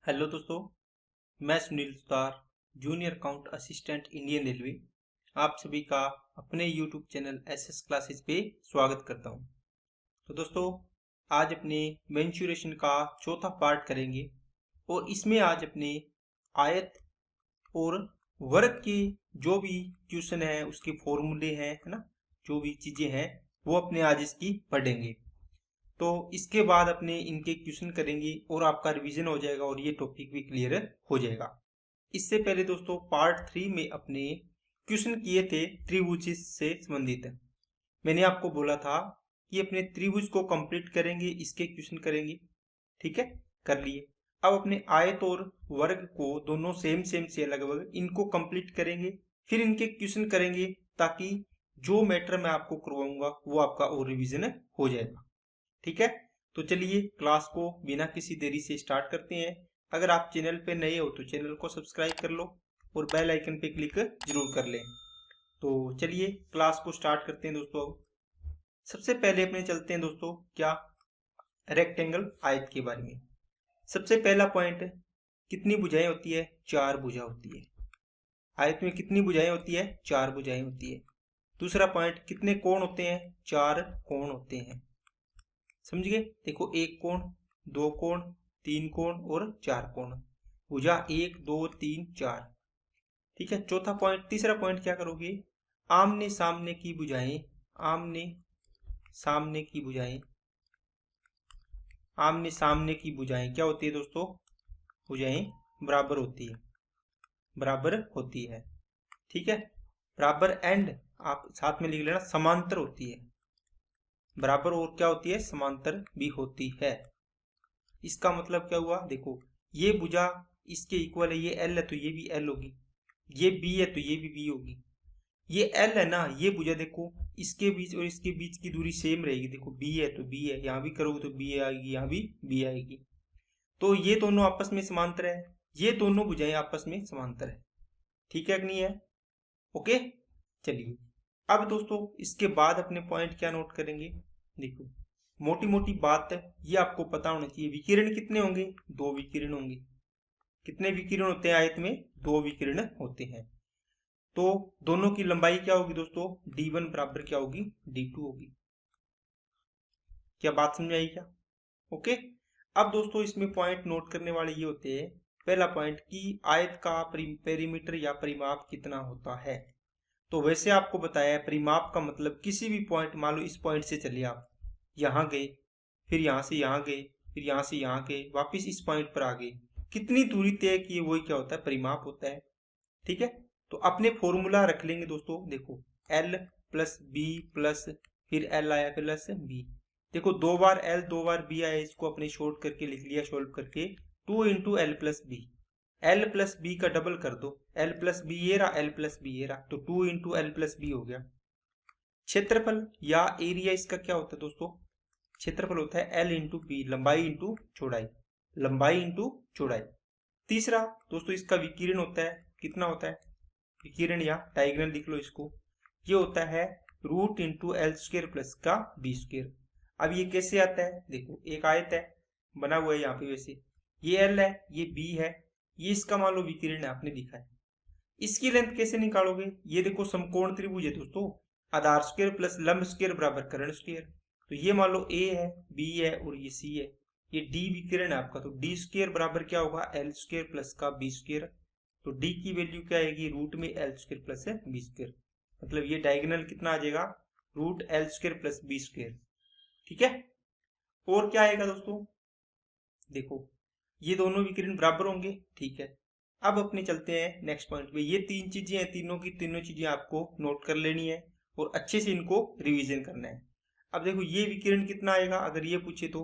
Hello दोस्तों, मैं Sunil Sutar, junior account assistant Indian railway, आप सभी का अपने यूट्यूब चैनल एसएस क्लासेस पे स्वागत करता हूं। तो दोस्तों, आज अपने मेंसुरेशन का चौथा पार्ट करेंगे और इसमें आज अपने आयत और वर्ग के जो भी क्वेश्चन है उसके फॉर्मूले हैं, है ना, जो भी चीज़ें हैं वो अपने आज इसकी पढ़ेंगे। तो इसके बाद अपने इनके क्वेश्चन करेंगे और आपका रिवीजन हो जाएगा और ये टॉपिक भी क्लियर हो जाएगा। इससे पहले दोस्तों पार्ट 3 में अपने क्वेश्चन किए थे त्रिभुज से संबंधित। मैंने आपको बोला था कि अपने त्रिभुज को कंप्लीट करेंगे, इसके क्वेश्चन करेंगे। ठीक है, कर लिए। अब अपने आयत और वर्ग को दोनों सेम सेम से अलग अलग इनको कंप्लीट करेंगे, फिर इनके क्वेश्चन करेंगे ताकि जो मैटर मैं आपको करवाऊंगा वो आपका और रिवीजन हो जाएगा। ठीक है, तो चलिए क्लास को बिना किसी देरी से स्टार्ट करते हैं। अगर आप चैनल पे नए हो तो चैनल को सब्सक्राइब कर लो और बेल आइकन पे क्लिक जरूर कर लें। तो चलिए क्लास को स्टार्ट करते हैं दोस्तों। सबसे पहले अपने चलते हैं दोस्तों क्या, रेक्टेंगल आयत के बारे में। सबसे पहला पॉइंट, कितनी भुजाएं होती है? 4 भुजा होती है। आयत में कितनी भुजाएं होती है? 4 भुजाएं होती है। दूसरा पॉइंट, कितने कोण होते हैं? 4 कोण होते हैं। समझ गए? देखो, एक कोण, दो कोण, तीन कोण और 4 कोण। भुजा 1 2 3 4। ठीक है, चौथा पॉइंट, तीसरा पॉइंट क्या करोगे? आमने सामने की भुजाएं, आमने सामने की भुजाएं, आमने सामने की भुजाएं क्या होती है दोस्तों? भुजाएं बराबर होती है, बराबर होती है। ठीक है, बराबर एंड आप साथ में लिख लेना, समांतर होती है। बराबर और क्या होती है? समांतर भी होती है। इसका मतलब क्या हुआ? देखो, ये भुजा इसके इक्वल है, ये एल है तो ये भी एल होगी, ये बी है तो ये भी बी होगी। ये एल है ना, ये भुजा देखो इसके बीच और इसके बीच की दूरी सेम रहेगी। देखो बी है तो बी है, यहाँ भी करोगे तो बी आएगी, यहाँ भी बी आएगी। तो ये दोनों आपस में समांतर है, ये दोनों भुजाएं आपस में समांतर है। ठीक है कि नहीं है? ओके, चलिए अब दोस्तों इसके बाद अपने पॉइंट क्या नोट करेंगे। देखो, मोटी मोटी बात है, ये आपको पता होना चाहिए। विकिरण कितने होंगे? 2 विकिरण होंगे। कितने विकिरण होते हैं आयत में? 2 विकिरण होते हैं। तो दोनों की लंबाई क्या होगी दोस्तों? d1 बराबर क्या होगी? d2 होगी। क्या बात समझ आई क्या? ओके, अब दोस्तों इसमें पॉइंट नोट करने वाले ये होते हैं। पहला पॉइंट कि आयत का पेरीमीटर या परिमाप कितना होता है। तो वैसे आपको बताया है, परिमाप का मतलब किसी भी पॉइंट, मान लो इस पॉइंट से चलिए आप यहाँ गए, फिर यहाँ से यहाँ गए, फिर यहाँ से यहाँ गए, वापिस इस पॉइंट पर आ गए, कितनी दूरी तय की है वही क्या होता है? परिमाप होता है। ठीक है, तो अपने फॉर्मूला रख लेंगे दोस्तों। देखो, एल प्लस बी प्लस फिर एल आया प्लस बी। देखो, 2 बार एल 2 बार बी आया, इसको अपने शॉर्ट करके लिख लिया, सोल्व करके 2 into L plus B. L plus B का डबल कर दो, एल प्लस बी ये रहा, एल प्लस बी ये रहा, तो 2 इंटू एल प्लस बी हो गया। क्षेत्रफल या एरिया इसका क्या होता है दोस्तों? क्षेत्रफल होता है एल इंटू बी, लंबाई इंटू चौड़ाई, लंबाई इंटू चौड़ाई। तीसरा दोस्तों इसका विकिरण होता है, कितना होता है? विकिरण या डायगोनल लिख लो इसको, ये होता है root into L square plus का बी स्क्र। अब ये कैसे आता है? देखो, एक आयत है बना हुआ है यहाँ पे, वैसे ये एल है, ये बी है, ये इसका मान लो विकिरण है, आपने लिखा है। इसकी लेंथ कैसे निकालोगे? ये देखो समकोण त्रिभुज है दोस्तों, आधार स्क्वायर प्लस लंब स्क्वायर बराबर कर्ण स्क्वायर। तो ये मान लो ए है, बी है और ये सी है, ये डी विकिरण है आपका, तो डी स्क्वायर बराबर क्या होगा? एल स्क्वायर प्लस का बी स्क्वायर। तो डी की वैल्यू क्या आएगी? रूट में L square plus B square. मतलब ये डायगोनल कितना आ जाएगा? Root L square plus B square. ठीक है, और क्या आएगा दोस्तों? देखो, ये दोनों विकिरण बराबर होंगे। ठीक है, अब अपने चलते हैं नेक्स्ट पॉइंट पे। ये 3 चीजें हैं, तीनों की तीनों चीजें आपको नोट कर लेनी है और अच्छे से इनको रिवीजन करना है। अब देखो, ये विकिरण कितना आएगा अगर ये पूछे तो?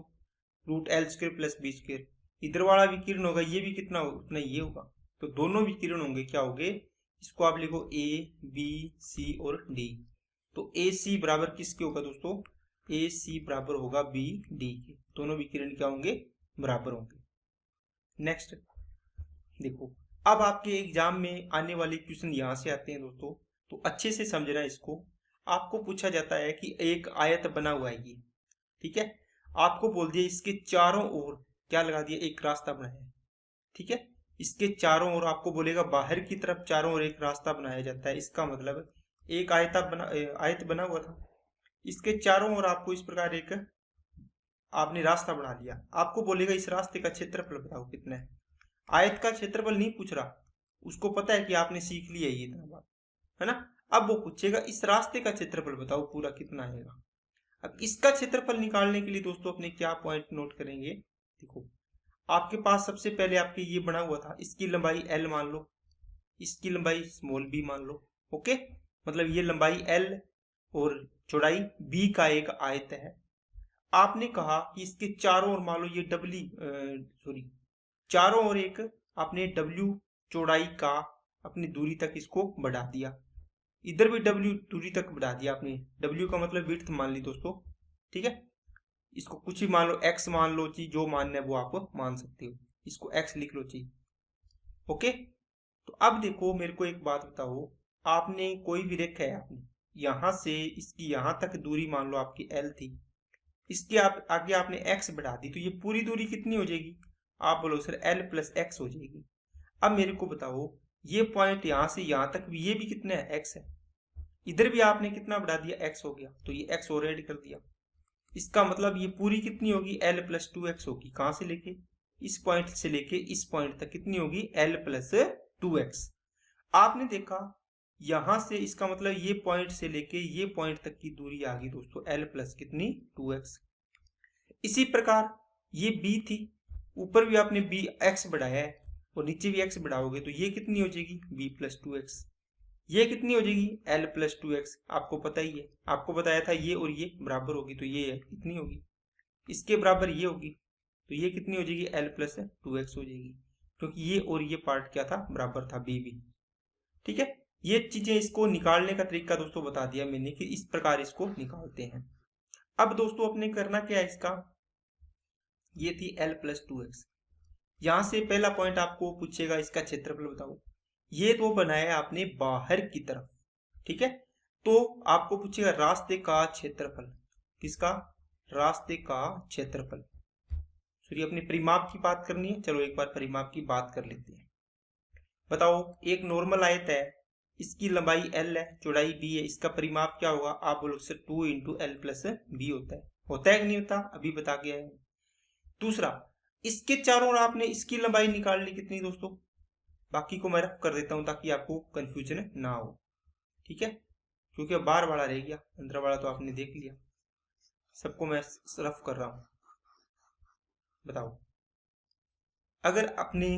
Root L square plus B square. इधर वाला विकिरण होगा, ये भी कितना होगा? उतना ये होगा। तो दोनों विकिरण होंगे, क्या होंगे? इसको आप लिखो ए बी सी और डी। तो ए सी बराबर किसके होगा दोस्तों? ए सी बराबर होगा बी डी के। दोनों विकिरण क्या होंगे? बराबर होंगे। नेक्स्ट देखो, अब आपके एग्जाम में आने वाले क्वेश्चन यहाँ से आते हैं दोस्तों, तो अच्छे से समझना इसको। आपको पूछा जाता है कि एक आयत बना हुआ है ये, ठीक है, आपको बोल दिया इसके चारों ओर क्या लगा दिया? एक रास्ता बनाया है। ठीक है। इसके चारों ओर आपको बोलेगा बाहर की तरफ चारों ओर एक रास्ता बनाया जाता है। इसका मतलब एक आयत बना हुआ था, इसके चारों ओर आपको इस प्रकार एक आपने रास्ता बना लिया। आपको बोलेगा इस रास्ते का क्षेत्रफल बताओ कितना है। आयत का क्षेत्रफल नहीं पूछ रहा, उसको पता है कि आपने सीख लिया ये इतना बात, है ना। अब वो पूछेगा इस रास्ते का क्षेत्रफल बताओ पूरा कितना आएगा। अब इसका क्षेत्रफल निकालने के लिए दोस्तों अपने क्या पॉइंट नोट करेंगे, देखो आपके पास सबसे पहले आपके ये बना हुआ था, इसकी लंबाई l मान लो, इसकी लंबाई स्मॉल b मान लो। ओके, मतलब ये लंबाई l और चौड़ाई b का एक आयत है। आपने कहा कि इसके चारों ओर मान लो ये चारों ओर एक आपने w चौड़ाई का अपनी दूरी तक इसको बढ़ा दिया, इधर भी w दूरी तक बढ़ा दिया आपने। w का मतलब विड्थ मान ली दोस्तों, ठीक है। इसको कुछ ही मान लो, x मान लो जी, जो मानना है वो आप मान सकते हो, इसको x लिख लो जी। ओके, तो अब देखो मेरे को एक बात बताओ, आपने कोई भी रेखा है, आपने यहां से इसकी यहां तक दूरी मान लो आपकी l थी, इसके आगे आपने x बढ़ा दी, तो ये पूरी दूरी कितनी हो जाएगी, आप बोलो सर l प्लस x हो जाएगी। अब मेरे को बताओ ये पॉइंट यहां से यहां तक भी, ये भी कितना है, x है, इधर भी आपने कितना बढ़ा दिया, x हो गया, तो ये x और ऐड कर दिया। इसका मतलब ये पूरी कितनी होगी, l प्लस 2x होगी। कहां से लेके, इस पॉइंट से लेके इस पॉइंट तक कितनी होगी, l प्लस 2x। आपने देखा यहां से, इसका मतलब ये पॉइंट से लेके ये पॉइंट तक की दूरी आ गई दोस्तों l प्लस कितनी, 2x। इसी प्रकार ये b थी, ऊपर भी आपने b x बढ़ाया है और नीचे भी x बढ़ाओगे तो ये कितनी हो जाएगी, b प्लस 2x। ये कितनी हो जाएगी, l प्लस 2x। आपको पता ही है, आपको बताया था ये और ये बराबर होगी, तो ये कितनी होगी, इसके बराबर ये होगी, तो ये कितनी हो जाएगी, l प्लस 2x हो जाएगी, क्योंकि ये और ये पार्ट क्या था, बराबर था, b भी। ठीक है, ये चीजें इसको निकालने का तरीका दोस्तों बता दिया मैंने कि इस प्रकार इसको निकालते हैं। अब दोस्तों अपने करना क्या है इसका, ये थी l प्लस 2x। यहां से पहला पॉइंट आपको पूछेगा इसका क्षेत्रफल बताओ, ये तो बनाया आपने बाहर की तरफ, ठीक है। तो आपको पूछेगा रास्ते का क्षेत्रफल, किसका, रास्ते का क्षेत्रफल। सॉरी, अपने परिमाप की बात करनी है, चलो एक बार परिमाप की बात कर लेते हैं। बताओ एक नॉर्मल आयत है, इसकी लंबाई l है, चौड़ाई b है, इसका परिमाप क्या होगा, आप बोलो sir 2 into L plus B होता है कि नहीं होता, अभी बता गया है। दूसरा, इसके चारों ओर आपने इसकी लंबाई निकाल ली कितनी दोस्तों, बाकी को मैं रफ कर देता हूं ताकि आपको कंफ्यूजन ना हो, ठीक है, क्योंकि अब बाहर वाला रह गया, अंदर वाला तो आपने देख लिया, सबको मैं रफ कर रहा हूं। बताओ अगर अपने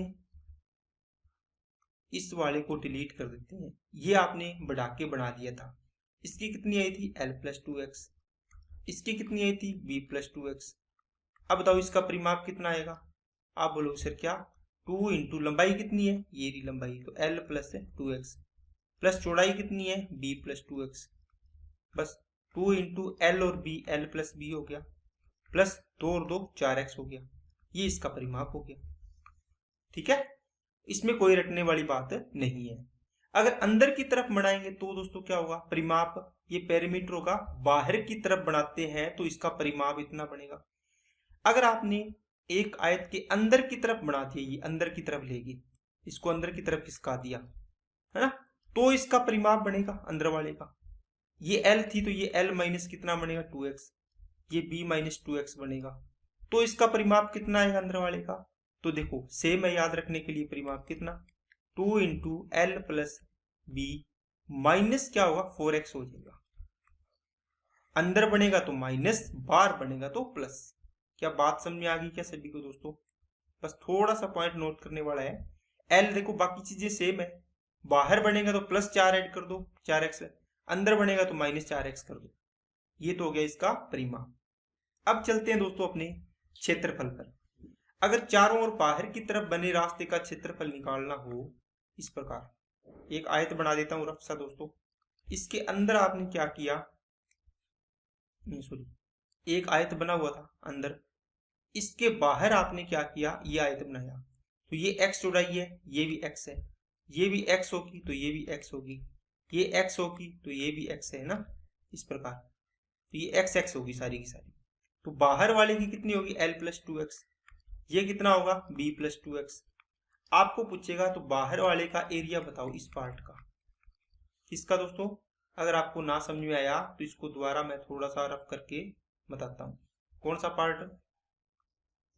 इस वाले को डिलीट कर देते हैं, ये आपने बढ़ा के बना दिया था, इसकी कितनी आई थी, l प्लस 2x, इसकी कितनी आई थी, b प्लस 2x। अब बताओ इसका परिमाप कितना आएगा, आप बोलो सर क्या, 2 इंटू लंबाई कितनी है, ये रही लंबाई, तो l प्लस 2x, प्लस चौड़ाई कितनी है, b प्लस 2x, बस 2 इंटू एल और b, l प्लस b हो गया, प्लस 2 और 2 4x हो गया, ये इसका परिमाप हो गया। ठीक है, इसमें कोई रटने वाली बात नहीं है। अगर अंदर की तरफ बढ़ाएंगे तो दोस्तों क्या होगा, परिमाप, ये पेरीमीटर होगा, बाहर की तरफ बढ़ाते हैं तो इसका परिमाप इतना बनेगा। अगर आपने एक आयत के अंदर की तरफ बना दिया, ये अंदर की तरफ लेगी, इसको अंदर की तरफ खिसका दिया, है ना, तो इसका परिमाप बनेगा अंदर वाले का। ये l थी तो ये l माइनस कितना बनेगा, 2x, ये b माइनस 2x बनेगा, तो इसका परिमाप कितना आएगा अंदर वाले का। तो देखो सेम है, याद रखने के लिए परिमाप कितना, 2 into L plus B minus क्या होगा, 4x हो जाएगा। अंदर बनेगा तो माइनस, बाहर बनेगा तो प्लस। क्या बात समझ में आ गई क्या सभी को दोस्तों, बस थोड़ा सा पॉइंट नोट करने वाला है। एल देखो बाकी चीजें सेम है, बाहर बनेगा तो प्लस 4 ऐड कर दो, 4x, अंदर बनेगा तो माइनस 4x कर दो, ये तो हो गया इसका परिमाप। अब चलते हैं दोस्तों अपने क्षेत्रफल पर। अगर चारों ओर बाहर की तरफ बने रास्ते का क्षेत्रफल निकालना हो, इस प्रकार एक आयत बना देता हूं रफ सा दोस्तों, इसके अंदर आपने क्या किया, नहीं सॉरी, एक आयत बना हुआ था अंदर, इसके बाहर आपने क्या किया, ये आयत बनाया, तो ये x चौड़ाई है, ये भी x है, ये भी x होगी तो ये भी x होगी, ये x होगी तो ये भी x है ना, इस प्रकार, तो ये x होगी सारी की सारी। तो बाहर वाले की कितनी होगी, l प्लस 2x, ये कितना होगा, b प्लस 2x। आपको पूछेगा तो बाहर वाले का एरिया बताओ इस पार्ट का। किसका दोस्तों? अगर आपको ना समझ में आया तो इसको दोबारा मैं थोड़ा सा रफ करके बताता हूँ। कौन सा पार्ट?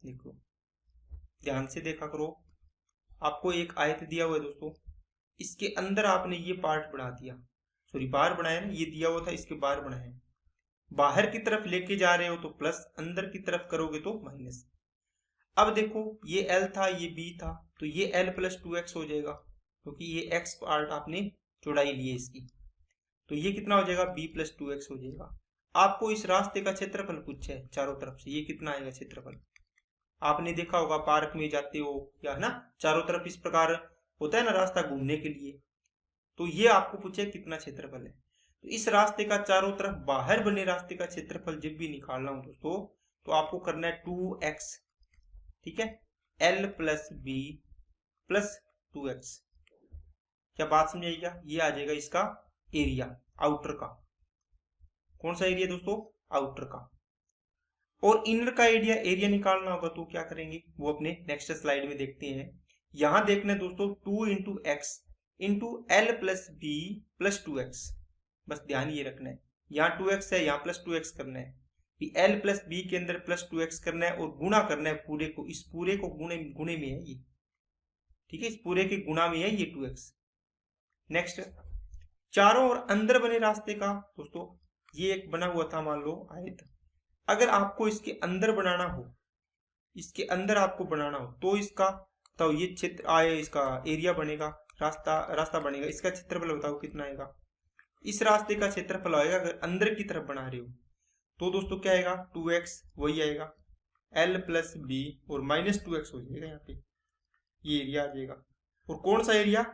देखो ध्यान से देखा करो। आपको एक आयत दिया हुआ है दोस्तों, इसके अंदर आपने ये पार्ट बना दिया, सॉरी बार बनाया ना, ये दिया हुआ था इसके बार बनाए। बाहर की तरफ लेके जा रहे हो तो प्लस, अंदर की तरफ करोगे तो माइनस। अब देखो ये L था ये B था, तो ये L प्लस 2x हो जाएगा, क्योंकि ये x पार्ट आपने चौड़ाई ली है इसकी। तो ये कितना हो जाएगा? B प्लस 2x हो जाएगा। आपको इस रास्ते का क्षेत्रफल पूछा है चारों तरफ से, ये कितना आएगा क्षेत्रफल? आपने देखा होगा पार्क में जाते हो या है ना, चारों तरफ इस प्रकार होता है ना रास्ता घूमने के लिए, तो ये आपको पूछे कितना क्षेत्रफल है। तो इस रास्ते का चारों तरफ बाहर बने रास्ते का क्षेत्रफल जब भी निकालना हो दोस्तों, तो आपको करना है 2x, ठीक है, L plus B plus 2x। क्या बात समझाई क्या? ये आ जाएगा इसका एरिया आउटर का। कौन सा एरिया दोस्तों? आउटर का। और इनर का एरिया निकालना होगा तो क्या करेंगे वो अपने नेक्स्ट स्लाइड में देखते हैं। यहां देखना है दोस्तों 2 into X into L plus B plus 2x। बस ध्यान ये रखना है, यहाँ 2x है, यहाँ प्लस 2x करना है, एल प्लस बी के अंदर प्लस 2x करना है और गुणा करना है पूरे को। इस पूरे को गुणे में है ये, ठीक है, इस पूरे के गुणा में है ये 2x। नेक्स्ट, चारों ओर अंदर बने रास्ते का दोस्तों, ये एक बना हुआ था मान लो आयत, अगर आपको इसके अंदर बनाना हो, इसके अंदर आपको बनाना हो तो इसका तो ये क्षेत्र आए, इसका एरिया बनेगा, रास्ता बनेगा, इसका क्षेत्रफल बताओ कितना आएगा? इस रास्ते का क्षेत्रफल आएगा अगर अंदर की तरफ बना रहे हो तो दोस्तों क्या आएगा? 2x वही आएगा, L प्लस बी और माइनस 2x हो जाएगा, यहाँ पे ये एरिया आ जाएगा। और कौन सा एरिया?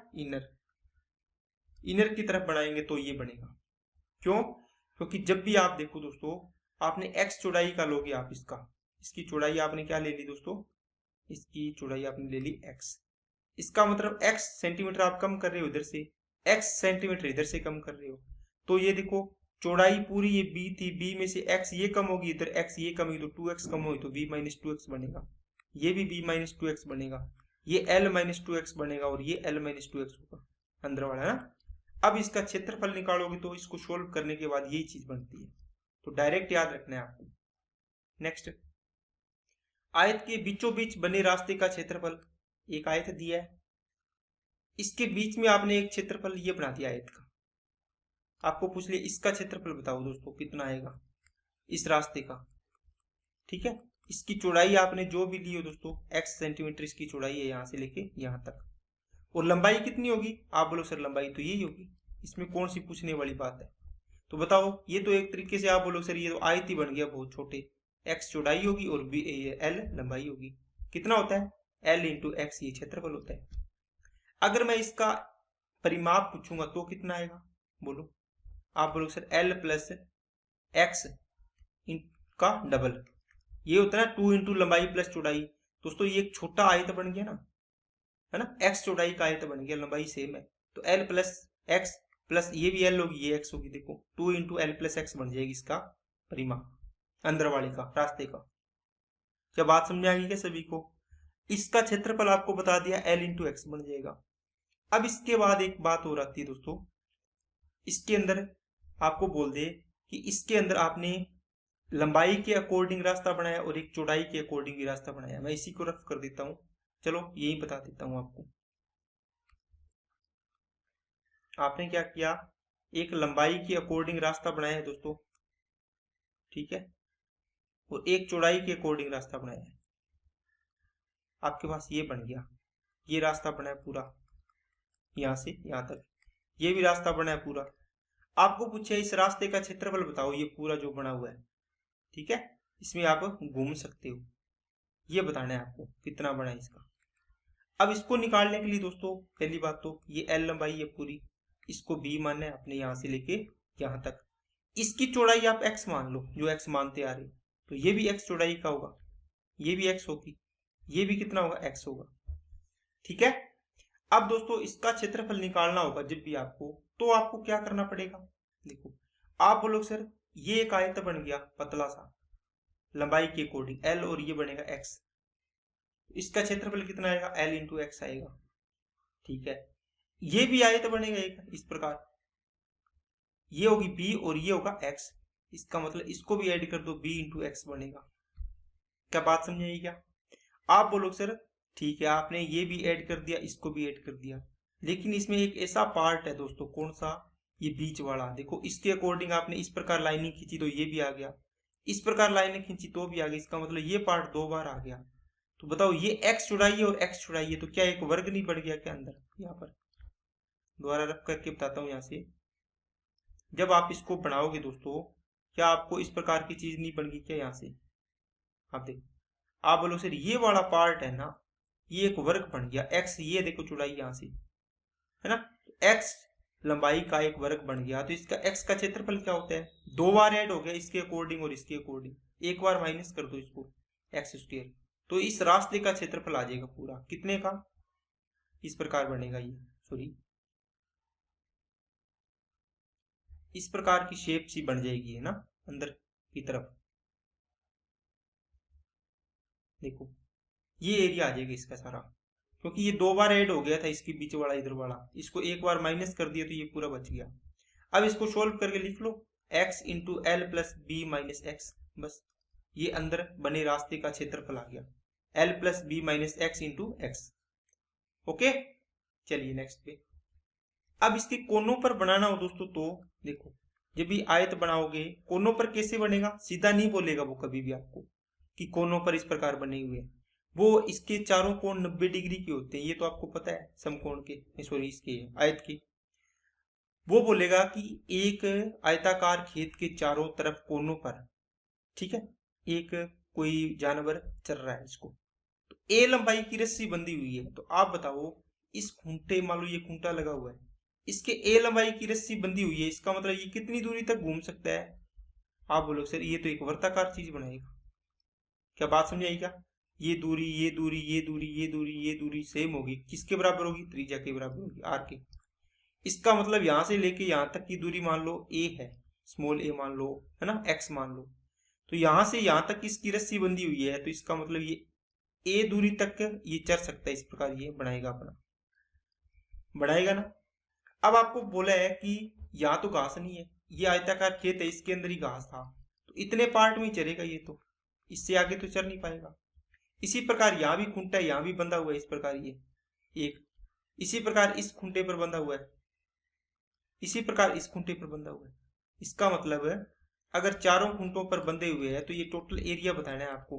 इनर की तरफ बनाएंगे तो ये बनेगा। क्यों? क्योंकि जब भी आप देखो दोस्तों, आपने x चौड़ाई का लोगे आप, इसकी चौड़ाई आपने क्या ले ली दोस्तों? इसकी चौड़ाई आपने ले ली x। इसका मतलब x सेंटीमीटर आप कम कर रहे हो इधर से, x सेंटीमीटर इधर से कम कर रहे हो, तो ये देखो चौड़ाई पूरी ये b थी, b में से x ये कम होगी, इधर x ये कम होगी तो 2x कम होगी तो b माइनस 2x बनेगा, ये भी b माइनस 2x बनेगा, ये l माइनस 2x बनेगा और ये l माइनस 2x होगा अंदर वाला है ना। अब इसका क्षेत्रफल निकालोगे तो इसको सोल्व करने के बाद यही चीज बनती है, तो डायरेक्ट याद रखना है आपको। नेक्स्ट, आयत के बीचों बीच बने रास्ते का क्षेत्रफल, एक आयत दिया है, इसके बीच में आपने एक क्षेत्रफल ये बना दिया आयत का। आपको पूछ लिया इसका क्षेत्रफल बताओ दोस्तों कितना आएगा इस रास्ते का, ठीक है। इसकी चौड़ाई आपने जो भी ली हो दोस्तों, x सेंटीमीटर इसकी चौड़ाई है यहाँ से लेके यहाँ तक, और लंबाई कितनी होगी? आप बोलो सर लंबाई तो यही होगी, इसमें कौन सी पूछने वाली बात है? तो बताओ, ये तो एक तरीके से आप बोलो सर ये तो आयत ही बन गया बहुत छोटे, x चौड़ाई होगी और l लंबाई होगी। कितना होता है? l इंटू एक्स ये क्षेत्रफल होता है। अगर मैं इसका परिमाप पूछूंगा तो कितना आएगा बोलो? आप बोलो सर l प्लस एक्स का डबल, ये होता है ना 2 इंटू लंबाई प्लस चौड़ाई। दोस्तों ये एक छोटा आयत बन गया ना, है ना, x चौड़ाई का आयत बन गया, लंबाई सेम है, तो l प्लस एक्स प्लस ये भी l होगी ये x होगी, देखो 2 इंटू एल प्लस एक्स बन जाएगी इसका परिमाप अंदर वाले का रास्ते का। क्या बात समझ आ गई क्या सभी को? इसका क्षेत्रफल आपको बता दिया l इंटू एक्स बन जाएगा। अब इसके बाद एक बात और आती है दोस्तों, इसके अंदर आपको बोल दे कि इसके अंदर आपने लंबाई के अकॉर्डिंग रास्ता बनाया और एक चौड़ाई के अकॉर्डिंग भी रास्ता बनाया। मैं इसी को रफ कर देता हूं, चलो यही बता देता हूं आपको। आपने क्या किया, एक लंबाई के अकॉर्डिंग रास्ता बनाया है दोस्तों, ठीक है, और एक चौड़ाई के अकॉर्डिंग रास्ता बनाया है। आपके पास ये बन गया, ये रास्ता बना है पूरा यहां से यहां तक, ये भी रास्ता बना है पूरा। आपको पूछे इस रास्ते का क्षेत्रफल बताओ, ये पूरा जो बना हुआ है, ठीक है, इसमें आप घूम सकते हो, ये बताना है आपको कितना बना है इसका। अब इसको निकालने के लिए दोस्तों पहली बात तो ये l लंबाई है पूरी, इसको b मानना है अपने यहां से लेके यहां तक। इसकी चौड़ाई आप x मान लो, जो x मानते आ रहे हो, तो ये भी x चौड़ाई का होगा, ये भी x होगी, ये भी कितना होगा? x होगा, ठीक है। अब दोस्तों इसका क्षेत्रफल निकालना होगा जब भी आपको, तो आपको क्या करना पड़ेगा? देखो आप बोलो सर ये एक आयत बन गया पतला सा लंबाई के अकॉर्डिंग l, और ये बनेगा x, इसका क्षेत्रफल कितना आएगा, L इंटू एक्स आएगा। ठीक है, ये भी आए तो बनेगा एक इस प्रकार, ये होगी b और ये होगा x, इसका मतलब इसको भी ऐड कर दो, b इंटू एक्स बनेगा। क्या बात समझ आई क्या? आप बोलो सर ठीक है, आपने ये भी ऐड कर दिया, इसको भी ऐड कर दिया, लेकिन इसमें एक ऐसा पार्ट है दोस्तों, कौन सा, ये बीच वाला। देखो इसके अकॉर्डिंग आपने इस प्रकार लाइनिंग खींची तो ये भी आ गया, इस प्रकार लाइनिंग खींची तो भी आ गई, इसका मतलब ये पार्ट 2 बार आ गया। तो बताओ ये x छुड़ाइए और x छुड़ाइए तो क्या एक वर्ग नहीं बढ़ गया क्या अंदर? यहाँ पर दोबारा रफ करके बताता हूँ। यहाँ से जब आप इसको बनाओगे दोस्तों, क्या आपको इस प्रकार की चीज नहीं बन गई क्या? यहाँ से आप देखो, आप बोलो सर ये वाला पार्ट है ना, ये एक वर्ग बन गया, x ये देखो चुड़ाई यहाँ से है ना, x लंबाई का एक वर्ग बन गया, तो इसका x का क्षेत्रफल क्या होता है, 2 बार ऐड हो गया इसके अकॉर्डिंग और इसके अकॉर्डिंग, एक बार माइनस कर दो इसको एक्स स्क्वायर, तो इस रास्ते का क्षेत्रफल आ जाएगा पूरा कितने का, इस प्रकार बनेगा ये, सॉरी इस प्रकार की शेप सी बन जाएगी है ना अंदर की तरफ। देखो ये एरिया आ जाएगा इसका सारा, क्योंकि ये 2 बार ऐड हो गया था इसके बीच वाला इधर वाला, इसको एक बार माइनस कर दिया तो ये पूरा बच गया। अब इसको सोल्व करके लिख लो, x into L plus B minus X, बस ये अंदर बने रास्ते का क्षेत्रफल आ गया, l plus B minus X into X. Okay चलिए नेक्स्ट पे। अब इसके कोनों पर बनाना हो दोस्तों तो देखो, जब भी आयत बनाओगे कोनों पर कैसे बनेगा, सीधा नहीं बोलेगा वो कभी भी आपको कि कोनों पर इस प्रकार बने हुए हैं, वो इसके चारों कोण 90 डिग्री के होते हैं, ये तो आपको पता है, समकोण के, सॉरी इसके आयत के। वो बोलेगा कि एक आयताकार खेत के चारों तरफ कोनों पर, ठीक है, एक कोई जानवर चल रहा है, इसको तो ए लंबाई की रस्सी बंधी हुई है, तो आप बताओ इस खूंटे, मान लो ये खूंटा लगा हुआ है, इसके ए लंबाई की रस्सी बंधी हुई है, इसका मतलब ये कितनी दूरी तक घूम सकता है? आप बोलो सर ये तो एक वर्ताकार चीज बनाएगा। क्या बात समझ आई क्या? ये दूरी ये दूरी ये दूरी ये दूरी ये दूरी सेम होगी, किसके बराबर होगी, त्रिज्या के बराबर होगी, आर के। इसका मतलब यहां से लेके यहां तक की दूरी मान लो ए है, स्मॉल ए मान लो, है ना, एक्स मान लो, तो यहां से यहां तक इसकी रस्सी बंधी हुई है, तो इसका मतलब ये ए दूरी तक ये चल सकता है, इस प्रकार ये बनाएगा अपना, बनाएगा ना। अब आपको बोला है कि यहाँ तो घास नहीं है, ये आयताकार खेत है, इसके अंदर ही घास था, तो इतने पार्ट में ही चलेगा ये, तो इससे आगे तो चल नहीं पाएगा। इसी प्रकार यहाँ भी खूंटा है, यहाँ भी बंधा हुआ है, इस प्रकार ये एक, इसी प्रकार इस खूंटे पर बंधा हुआ है, इसी प्रकार इस खूंटे पर बंधा हुआ है। इसका मतलब है अगर चारों खूंटों पर बंधे हुए हैं तो ये टोटल एरिया बताना है आपको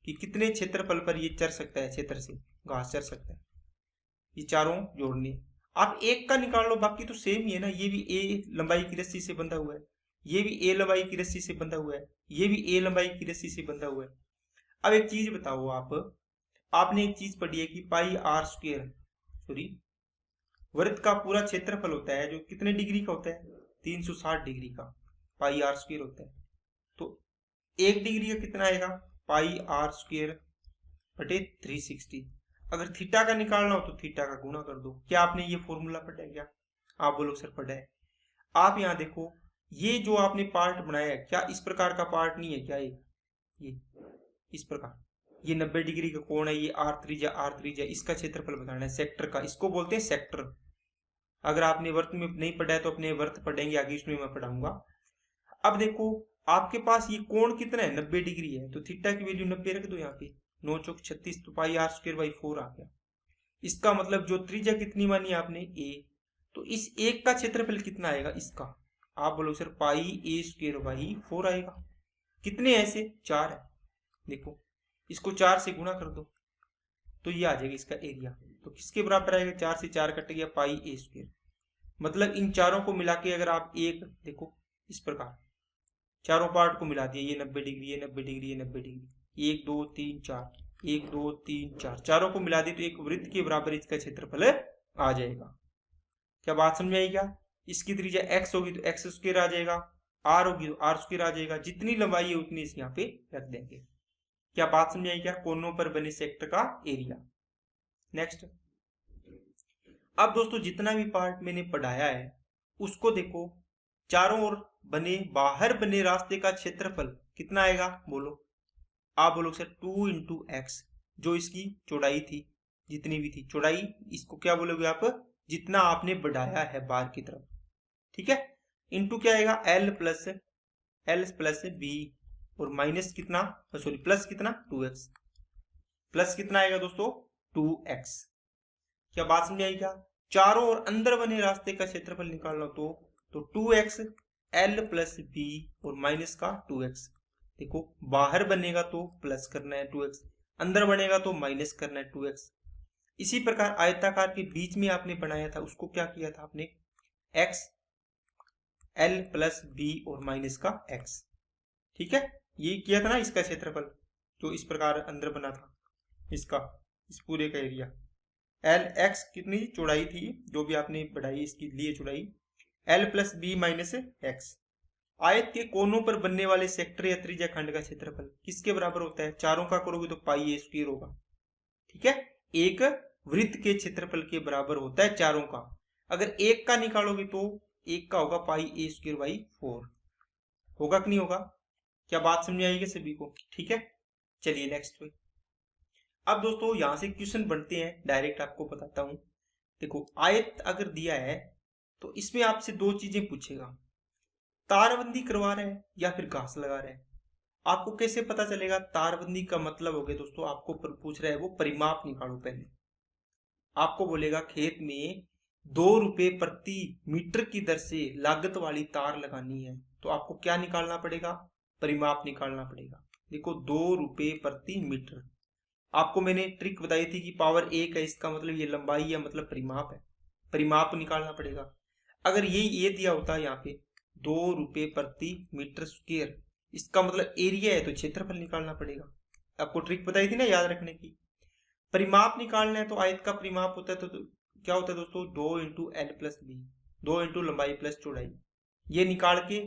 कि कितने क्षेत्रफल पर ये चल सकता है, क्षेत्र से घास चल सकता है, ये चारों जोड़ने। आप एक का निकाल लो, बाकी तो सेम ही है ना, ये भी ए लंबाई की रस्सी से बंधा हुआ है, ये भी ए लंबाई की रस्सी से बंधा हुआ है, ये भी ए लंबाई की रस्सी से बंधा हुआ है। अब एक चीज बताओ, आपने एक चीज पढ़ी है कि पाई आर स्क्वायर, सॉरी वृत्त का पूरा क्षेत्रफल होता है जो कितने डिग्री का होता है, 360 डिग्री का पाई आर स्क्वायर होता है। तो 1 डिग्री का कितना आएगा, पाई आर स्क्वायर बटे 360। अगर थीटा का निकालना हो तो थीटा का गुणा कर दो। क्या आपने ये फॉर्मूला पढ़ा है क्या? आप बोलो सर पढ़ा है। आप यहाँ देखो, ये जो आपने पार्ट बनाया है, क्या इस प्रकार का पार्ट नहीं है क्या, ये इस प्रकार, ये 90 डिग्री का कोण है, ये आर त्रिज्या, इसका क्षेत्रफल बताना है सेक्टर का, इसको बोलते हैं सेक्टर। अगर आपने वर्त में नहीं पढ़ा है तो अपने वर्त पढ़ेंगे आगे, इसमें मैं पढ़ाऊंगा। अब देखो आपके पास ये कोण कितना है, 90 डिग्री है, तो थीटा की वैल्यू 90 रख दो यहाँ पे, 9 चौक 36, तो पाई आर स्क्वायर बाई 4 आ गया। इसका मतलब जो त्रिज्या कितनी मानी आपने, ए, तो इस एक का क्षेत्रफल कितना आएगा इसका, आप बोलो sir pi A square by 4 आएगा। कितने ऐसे, 4 है, देखो इसको 4 से गुणा कर दो तो ये आ जाएगा इसका एरिया। तो किसके बराबर आएगा, 4 से 4 कट गया, पाई ए स्क्वायर। मतलब इन चारों को मिला के अगर आप एक देखो इस प्रकार चारों पार्ट को मिला दिया, ये 90 डिग्री, ये 90 डिग्री, ये 90 डिग्री, 1 2 3 4, 1 2 3 4, चारों को मिला दिए तो एक वृत्त के बराबर इसका क्षेत्रफल आ जाएगा। क्या बात समझ आई क्या? इसकी त्रिज्या x होगी तो x स्क्वायर आ जाएगा, r होगी तो r स्क्वायर आ जाएगा, जितनी लंबाई है उतनी इस यहाँ पे रख देंगे। क्या बात समझ आई क्या? कोनों पर बने सेक्टर का एरिया। नेक्स्ट, अब दोस्तों जितना भी पार्ट मैंने पढ़ाया है उसको देखो, चारों ओर बने, बाहर बने रास्ते का क्षेत्रफल कितना आएगा बोलो, आप बोलो सर 2 इंटू एक्स, जो इसकी चौड़ाई थी, जितनी भी थी चौड़ाई, इसको क्या बोलोगे आप, जितना आपने बढ़ाया है बार की तरफ, ठीक है, इनटू क्या आएगा एल प्लस बी, और माइनस कितना, सॉरी प्लस कितना 2x, प्लस कितना आएगा दोस्तों 2x। क्या बात समझ आई क्या? चारों और अंदर बने रास्ते का क्षेत्रफल निकालना तो 2x एल प्लस बी और माइनस का 2x। देखो बाहर बनेगा तो प्लस करना है 2x, अंदर बनेगा तो माइनस करना है 2x। इसी प्रकार आयताकार के बीच में आपने बनाया था, उसको क्या किया था आपने, x एल प्लस बी और माइनस का x, ठीक है, ये किया था ना इसका क्षेत्रफल, जो इस प्रकार अंदर बना था इसका, इस पूरे का एरिया। एल एक्स कितनी चौड़ाई थी, जो भी आपने बढ़ाई इसकी लिए चौड़ाई, L plus B minus X. आयत के कोनों पर बनने वाले सेक्टर या त्रिज्या खंड का क्षेत्रफल किसके बराबर होता है, चारों का करोगे तो पाई ए स्क्वायर होगा, ठीक है, एक वृत्त के क्षेत्रफल के बराबर होता है चारों का। अगर एक का निकालोगे तो एक का होगा पाई ए स्क्वायर बाई 4, होगा कि नहीं होगा? क्या बात समझ आएगी सभी को? ठीक है, चलिए नेक्स्ट पे। अब दोस्तों यहां से क्वेश्चन बनते हैं, डायरेक्ट आपको बताता हूं। देखो आयत अगर दिया है तो इसमें आपसे दो चीजें पूछेगा, तारबंदी करवा रहा है या फिर घास लगा रहा है। आपको कैसे पता चलेगा? तारबंदी का मतलब हो गया दोस्तों, आपको पूछ रहा है वो परिमाप निकालो। पहले आपको बोलेगा खेत में 2 रुपए प्रति मीटर की दर से लागत वाली तार लगानी है, तो आपको क्या निकालना पड़ेगा, परिमाप निकालना पड़ेगा। देखो 2 रुपए प्रति मीटर, आपको मैंने ट्रिक बताई थी कि पावर 1 है, इसका मतलब ये लंबाई है, मतलब परिमाप है, परिमाप निकालना पड़ेगा। अगर ये दिया होता है यहाँ पे 2 रुपए प्रति मीटर स्क्वायर, इसका मतलब एरिया है, तो क्षेत्रफल निकालना पड़ेगा। आपको ट्रिक बताई थी ना याद रखने की। परिमाप निकालना है तो आयत का परिमाप होता है तो क्या होता है दोस्तों, 2 into L plus B, 2 into लंबाई प्लस चौड़ाई, ये निकाल के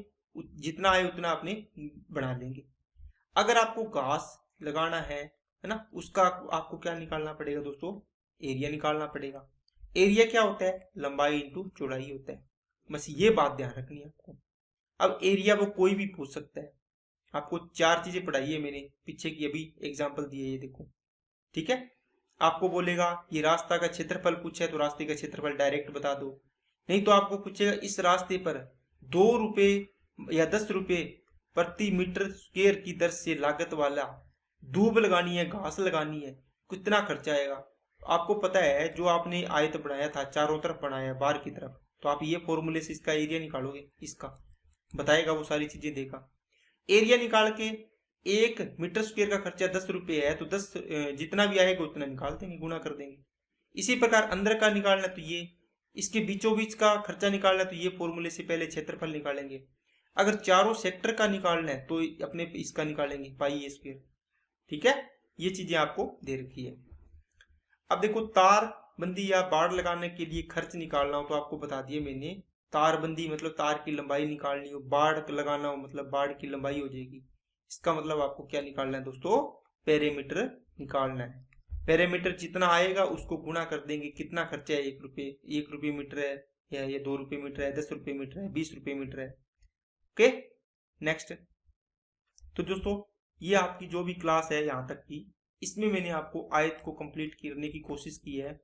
जितना आए उतना आपने बना लेंगे। अगर आपको घास लगाना है ना, उसका आपको क्या निकालना पड़ेगा दोस्तों, एरिया निकालना पड़ेगा। एरिया क्या होता है, लंबाई इंटू चौड़ाई होता है, बस ये बात ध्यान रखनी है आपको। अब एरिया वो कोई भी पूछ सकता है, आपको 4 चीजें पढ़ाई है मैंने पीछे की, अभी एग्जाम्पल दिए ये देखो, ठीक है। आपको बोलेगा ये रास्ता का क्षेत्रफल पूछा है तो रास्ते का क्षेत्रफल डायरेक्ट बता दो, नहीं तो आपको पूछेगा इस रास्ते पर 2 रुपए या 10 रुपए प्रति मीटर स्क्वायर की दर से लागत वाला दूब लगानी है, घास लगानी है, कितना खर्चा आएगा। आपको पता है जो आपने आयत बनाया था चारों तरफ बनाया बाहर की तरफ, तो आप ये फॉर्मूले से इसका एरिया निकालोगे, इसका बताएगा वो सारी चीजें देगा। एरिया निकाल के 1 मीटर स्क्वायर का खर्चा 10 रुपये है, तो 10 जितना भी आएगा उतना निकाल देंगे, गुना कर देंगे। इसी प्रकार अंदर का निकालना तो ये, इसके बीचों बीच का खर्चा निकालना तो ये फॉर्मूले से पहले क्षेत्रफल निकालेंगे। अगर चारों सेक्टर का निकालना है तो अपने इसका निकालेंगे पाई ए स्क्वायर, ठीक है। ये चीजें आपको दे रखी है। अब देखो तार बंदी या बाड़ लगाने के लिए खर्च निकालना हो तो आपको बता दिया मैंने, तार बंदी मतलब तार की लंबाई निकालनी हो, बाड़ लगाना हो मतलब बाड़ की लंबाई हो जाएगी। इसका मतलब आपको क्या निकालना है दोस्तों, पेरीमीटर निकालना है। पेरीमीटर जितना आएगा उसको गुणा कर देंगे, कितना खर्चा है 1 रुपये मीटर है, या ये 2 रुपये मीटर है, 10 रुपये मीटर है, 20 रुपये मीटर है। Okay next. तो दोस्तों ये आपकी जो भी क्लास है यहाँ तक की, इसमें मैंने आपको आयत को कंप्लीट करने की कोशिश की है।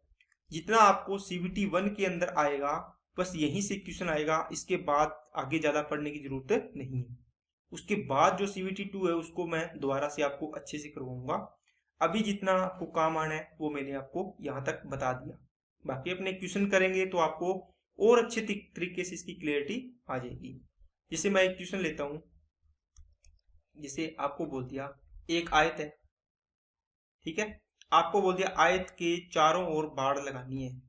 जितना आपको CBT 1 के अंदर आएगा बस यहीं से क्वेश्चन आएगा, इसके बाद आगे ज्यादा पढ़ने की जरूरत नहीं है। उसके बाद जो CBT 2 है उसको मैं दोबारा से आपको अच्छे से करवाऊंगा। अभी जितना आपको काम आना है वो मैंने आपको यहाँ तक बता दिया, बाकी अपने क्वेश्चन करेंगे तो आपको और अच्छे तरीके से इसकी क्लियरिटी आ जाएगी। जैसे मैं एक क्वेश्चन लेता हूँ, जिसे आपको बोल दिया एक आयत है, ठीक है, आपको बोल दिया आयत के चारों ओर बाड़ लगानी है।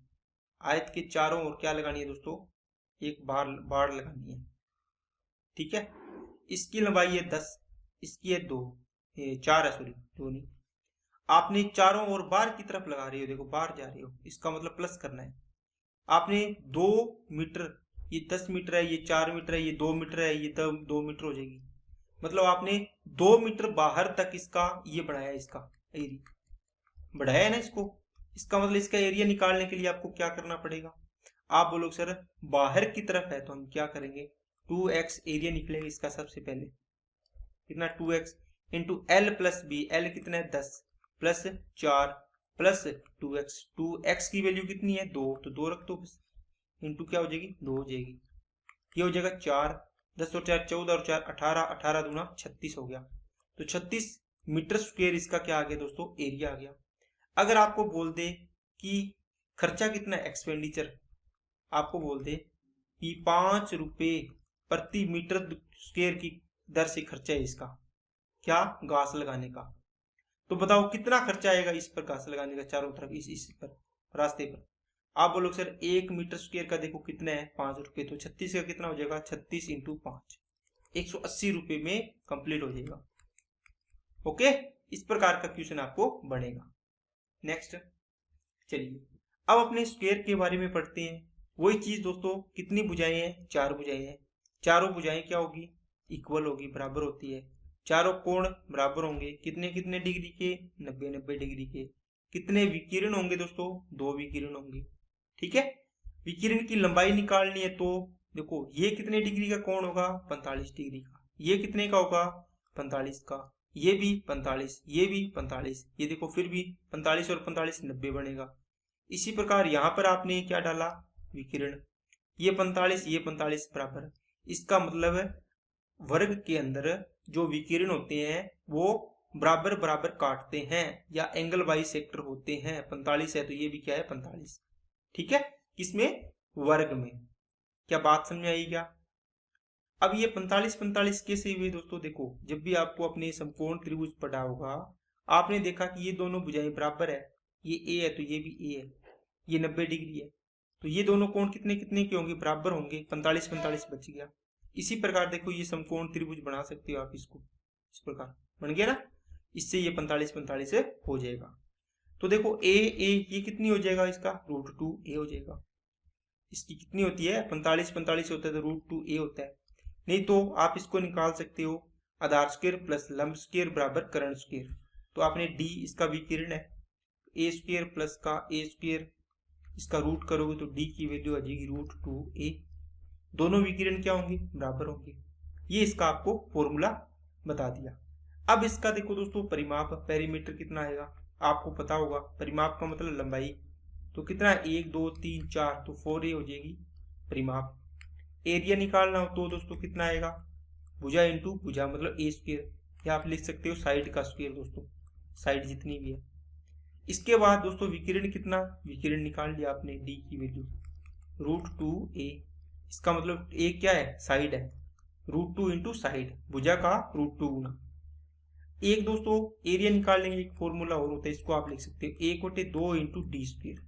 आयत के चारों ओर क्या लगानी है दोस्तों, एक बाड़ लगानी है, ठीक है। इसकी लंबाई है 10, इसकी है 2, 4 है, सॉरी 2 नहीं। आपने चारों ओर बार की तरफ लगा रहे हो, देखो बाहर जा रहे हो, इसका मतलब प्लस करना है। आपने 2 मीटर, ये 10 मीटर है, ये 4 मीटर है, ये 2 मीटर है, ये 2 मीटर हो जाएगी, मतलब आपने 2 मीटर बाहर तक इसका ये बढ़ाया, इसका एरिया बढ़ाया है ना इसको। इसका मतलब इसका एरिया निकालने के लिए आपको क्या करना पड़ेगा, आप बोलोगे सर बाहर की तरफ है तो हम क्या करेंगे, 2x एरिया निकलेगा इसका। सबसे पहले कितना 2x into L plus B, L कितना है 10, प्लस 4 प्लस 2x, 2x की वैल्यू कितनी है 2, तो 2 रख दो बस, इंटू क्या हो जाएगी 2 हो जाएगी। ये हो जाएगा 4, 10 और 4 14 और 4 18, 18 दूना 36 हो गया। तो 36 मीटर स्क्वायर इसका क्या आ गया दोस्तों, एरिया आ गया। अगर आपको बोल दे कि खर्चा कितना है, एक्सपेंडिचर आपको बोल दे कि 5 रुपये प्रति मीटर स्क्वायर की दर से खर्चा है इसका, क्या, घास लगाने का, तो बताओ कितना खर्चा आएगा इस पर घास लगाने का, चारों तरफ इस पर रास्ते पर। आप बोलो सर 1 मीटर स्क्वायर का देखो कितना है 5 रुपये, तो 36 का कितना हो जाएगा, 36 इंटू 5, 180 रुपये में कंप्लीट हो जाएगा। ओके, इस प्रकार का क्वेश्चन आपको बनेगा। नेक्स्ट चलिए अब अपने स्क्वायर के बारे में पढ़ते हैं। वही चीज दोस्तों, कितनी भुजाएं हैं, 4 भुजाएं हैं। चारों भुजाएं क्या होगी, इक्वल होगी, बराबर होती है। चारों कोण बराबर होंगे, कितने कितने डिग्री के, 90-90 डिग्री के। कितने विकिरण होंगे दोस्तों, 2 विकिरण होंगे। ठीक है, विकिरण की लंबाई निकालनी है तो देखो ये कितने डिग्री का कोण होगा, 45 डिग्री का। ये कितने का होगा, 45 का। ये भी 45, ये भी 45, ये देखो फिर भी 45 और 45 90 बनेगा। इसी प्रकार यहाँ पर आपने क्या डाला, विकिरण, ये 45 ये 45 बराबर। इसका मतलब है वर्ग के अंदर जो विकिरण होते हैं वो बराबर बराबर काटते हैं या एंगल बाई सेक्टर होते हैं। 45 है तो ये भी क्या है 45। ठीक है, किसमें, वर्ग में। क्या बात समझ आई क्या। अब ये 45-45 कैसे हुए दोस्तों, देखो जब भी आपको अपने समकोण त्रिभुज पढ़ा होगा आपने देखा कि ये दोनों भुजाएं बराबर है, ये ए है तो ये भी ए है, ये 90 डिग्री है, तो ये दोनों कोण कितने कितने के होंगे, बराबर होंगे। 45-45 बच गया। इसी प्रकार देखो ये समकोण त्रिभुज बना सकते हो आप, इसको इस प्रकार बन गया ना, इससे ये 45-45 हो जाएगा। तो देखो ए ये कितनी हो जाएगा, इसका √2a हो जाएगा। इसकी कितनी होती है, 45-45 होता है तो √2a होता है। नहीं तो आप इसको निकाल सकते हो, आधार स्क्वायर प्लस लंब स्क्वायर बराबर कर्ण स्क्वायर। तो आपने डी इसका विकिरण है, ए स्क्वायर प्लस का ए स्क्वायर, इसका रूट करोगे तो डी की वैल्यू आ जाएगी √2a। दोनों विकिरण क्या होंगे, बराबर होंगे। ये इसका आपको फॉर्मूला बता दिया। अब इसका देखो दोस्तों परिमाप, पेरीमीटर कितना आएगा, आपको पता होगा। परिमाप का मतलब लंबाई, तो कितना है 1 2 3 4, तो 4a हो जाएगी परिमाप। एरिया निकालना हो तो दोस्तों कितना आएगा, भुजा इंटू भुजा मतलब ए स्क्वायर, या आप लिख सकते हो साइड का स्क्वायर दोस्तों, साइड जितनी भी है। इसके बाद दोस्तों विकिरण कितना, विकिरण निकाल लिया आपने, डी की वैल्यू √2a। इसका मतलब ए क्या है, साइड है, √2 इंटू साइड, भुजा का √2 गुना। एक दोस्तों एरिया निकालने का एक फॉर्मूला और होता है, इसको आप लिख सकते हो 1/2 इंटू डी स्क्वायर।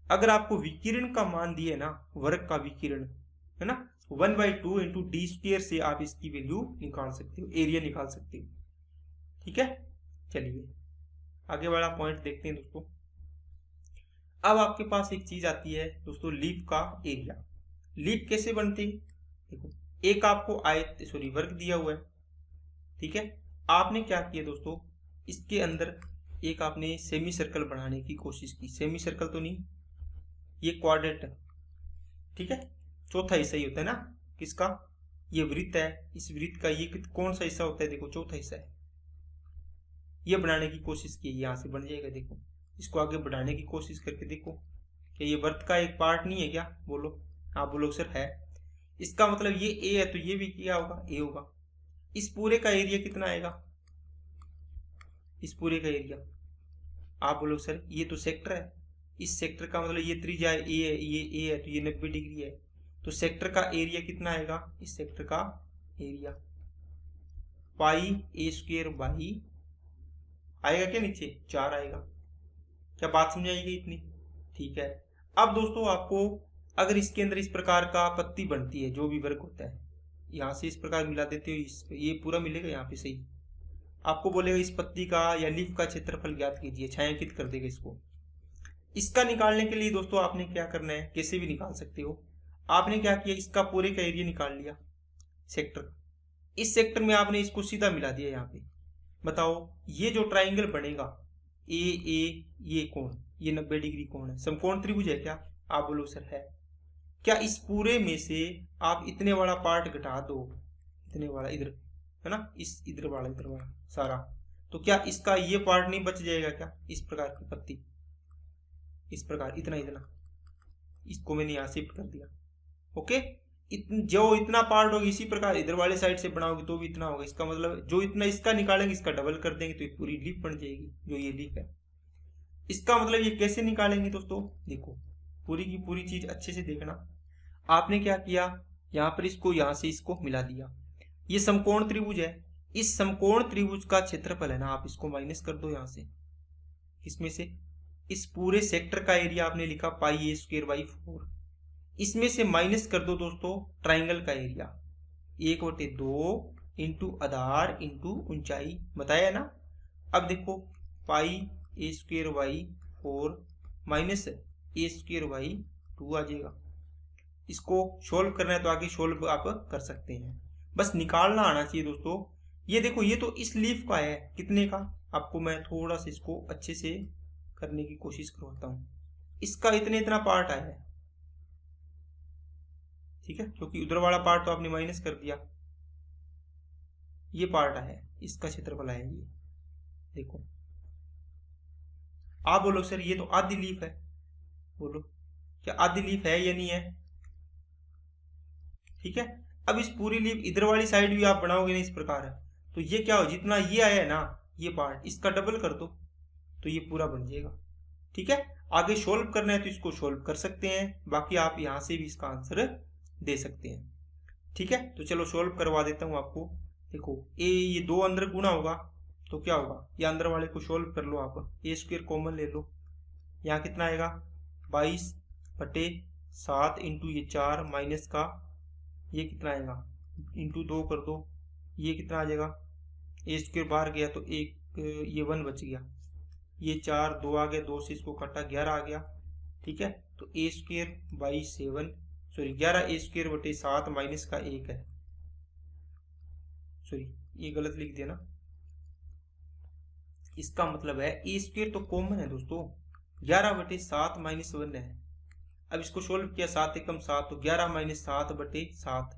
अगर आपको विकिरण का मान दिए ना, वर्ग का विकिरण है ना, 1/2 इंटू डी स्क्वायर से आप इसकी वैल्यू निकाल सकते हो, एरिया निकाल सकते हो। ठीक है, चलिए आगे वाला पॉइंट देखते हैं दोस्तों। अब आपके पास एक चीज आती है दोस्तों, लीफ का एरिया। लीफ कैसे बनती है, देखो एक आपको आयत वर्ग दिया हुआ है। ठीक है, आपने क्या किया दोस्तों, इसके अंदर एक आपने सेमी सर्कल बनाने की कोशिश की। सेमी सर्कल तो नहीं, ये क्वाड्रेंट। ठीक है, चौथा हिस्सा ही होता है ना किसका, ये वृत्त है, इस वृत्त का ये कौन सा हिस्सा होता है, देखो चौथा हिस्सा है। ये बनाने की कोशिश की, यहाँ से बन जाएगा। देखो इसको आगे बढ़ाने की कोशिश करके देखो, क्या ये वृत्त का एक पार्ट नहीं है क्या, बोलो। आप बोलो सर है। इसका मतलब ये ए है तो ये भी क्या होगा, ए होगा। इस पूरे का एरिया कितना आएगा, इस पूरे का एरिया, आप बोलो सर ये तो सेक्टर है, इस सेक्टर का मतलब ये त्रिज्या ए है, ये ए है तो ये 90 डिग्री है, तो सेक्टर का एरिया कितना आएगा, इस सेक्टर का area pi A square by आएगा क्या, नीचे 4 आएगा। क्या बात समझ आएगी इतनी, ठीक है। अब दोस्तों आपको अगर इसके अंदर इस प्रकार का पत्ती बनती है, जो भी वर्ग होता है, यहाँ से इस प्रकार मिला देते हो, ये पूरा मिलेगा यहाँ पे सही। आपको बोलेगा इस पत्ती का या लीफ का क्षेत्रफल ज्ञात कीजिए, छायांकित कर देगा इसको। इसका निकालने के लिए दोस्तों आपने क्या करना है, कैसे भी निकाल सकते हो। आपने क्या किया, इसका पूरे का एरिया निकाल लिया सेक्टर, इस सेक्टर में आपने इसको सीधा मिला दिया यहाँ पे। बताओ ये जो ट्राइंगल बनेगा ए ए, ये कोण, ये 90 डिग्री कोण है, समकोण त्रिभुज है क्या, आप बोलो सर है। क्या इस पूरे में से आप इतने वाला पार्ट घटा दो, इतने वाला इधर है ना, इस इधर वाला सारा, तो क्या इसका ये पार्ट नहीं बच जाएगा क्या? इस प्रकार की पत्ती, इस प्रकार इतना इतना, इसको मैंने यहाँ शिफ्ट कर दिया। ओके, जो इतना पार्ट होगा इसी प्रकार इधर वाले साइड से बनाओगे तो भी इतना होगा। इसका मतलब जो इतना इसका निकालेंगे इसका डबल कर देंगे तो ये पूरी लीफ बन जाएगी, जो ये लीफ है। इसका मतलब ये कैसे निकालेंगे दोस्तों? देखो पूरी की पूरी चीज अच्छे से देखना। आपने क्या किया, यहाँ पर इसको यहाँ से इसको मिला दिया। ये समकोण त्रिभुज है, इस समकोण त्रिभुज का क्षेत्रफल है ना, आप इसको माइनस कर दो यहाँ से। इसमें से इस पूरे सेक्टर का एरिया आपने लिखा पाई ए स्क्वायर बाई 4, इसमें से माइनस कर दो दोस्तों ट्राइंगल का एरिया 1/2 इंटू आधार इंटू ऊंचाई, बताया ना। अब देखो pi A square by 4 minus A square by 2 आ जाएगा। इसको सोल्व करना है तो आगे सोल्व आप कर सकते हैं, बस निकालना आना चाहिए दोस्तों। ये देखो ये तो इस लीफ का है, कितने का, आपको मैं थोड़ा सा इसको अच्छे से करने की कोशिश करवाता हूँ। इसका इतना पार्ट आया है, ठीक है, क्योंकि उधर वाला पार्ट तो आपने माइनस कर दिया। ये पार्ट आया, इसका क्षेत्रफल आया ये, देखो। आप बोलो सर ये तो आधी लीफ है, बोलो क्या आधी लीफ है या नहीं है? ठीक है, अब इस पूरी लीफ इधर वाली साइड भी आप बनाओगे ना इस प्रकार है, तो ये क्या हो, जितना ये आया है ना ये पार्ट, इसका डबल कर दो तो ये पूरा बन जाएगा। ठीक है, आगे सोल्व करना है तो इसको सोल्व कर सकते हैं, बाकी आप यहां से भी इसका आंसर दे सकते हैं। ठीक है, तो चलो सोल्व करवा देता हूं आपको। देखो ये दो अंदर गुणा होगा तो क्या होगा, ये अंदर वाले को सोल्व कर लो आप, ए स्क्वायर कॉमन ले लो, यहाँ कितना आएगा 22/7 इंटू ये 4 माइनस का ये कितना आएगा इंटू 2 कर दो, ये कितना आ जाएगा, ए स्क्वायर बाहर गया तो एक ये 1 बच गया, ये 4 2 आ गया, 2 से इसको काटा 11 आ गया। ठीक है, तो A square by 7 sorry 11 A square बटे 7 माइनस का 1 है, सॉरी ये गलत लिख दिया ना। इसका मतलब है ए स्क्वायर तो कॉमन है दोस्तों, 11/7 माइनस 1 है। अब इसको सोल्व किया, 7 एकम 7 तो 11 माइनस 7/7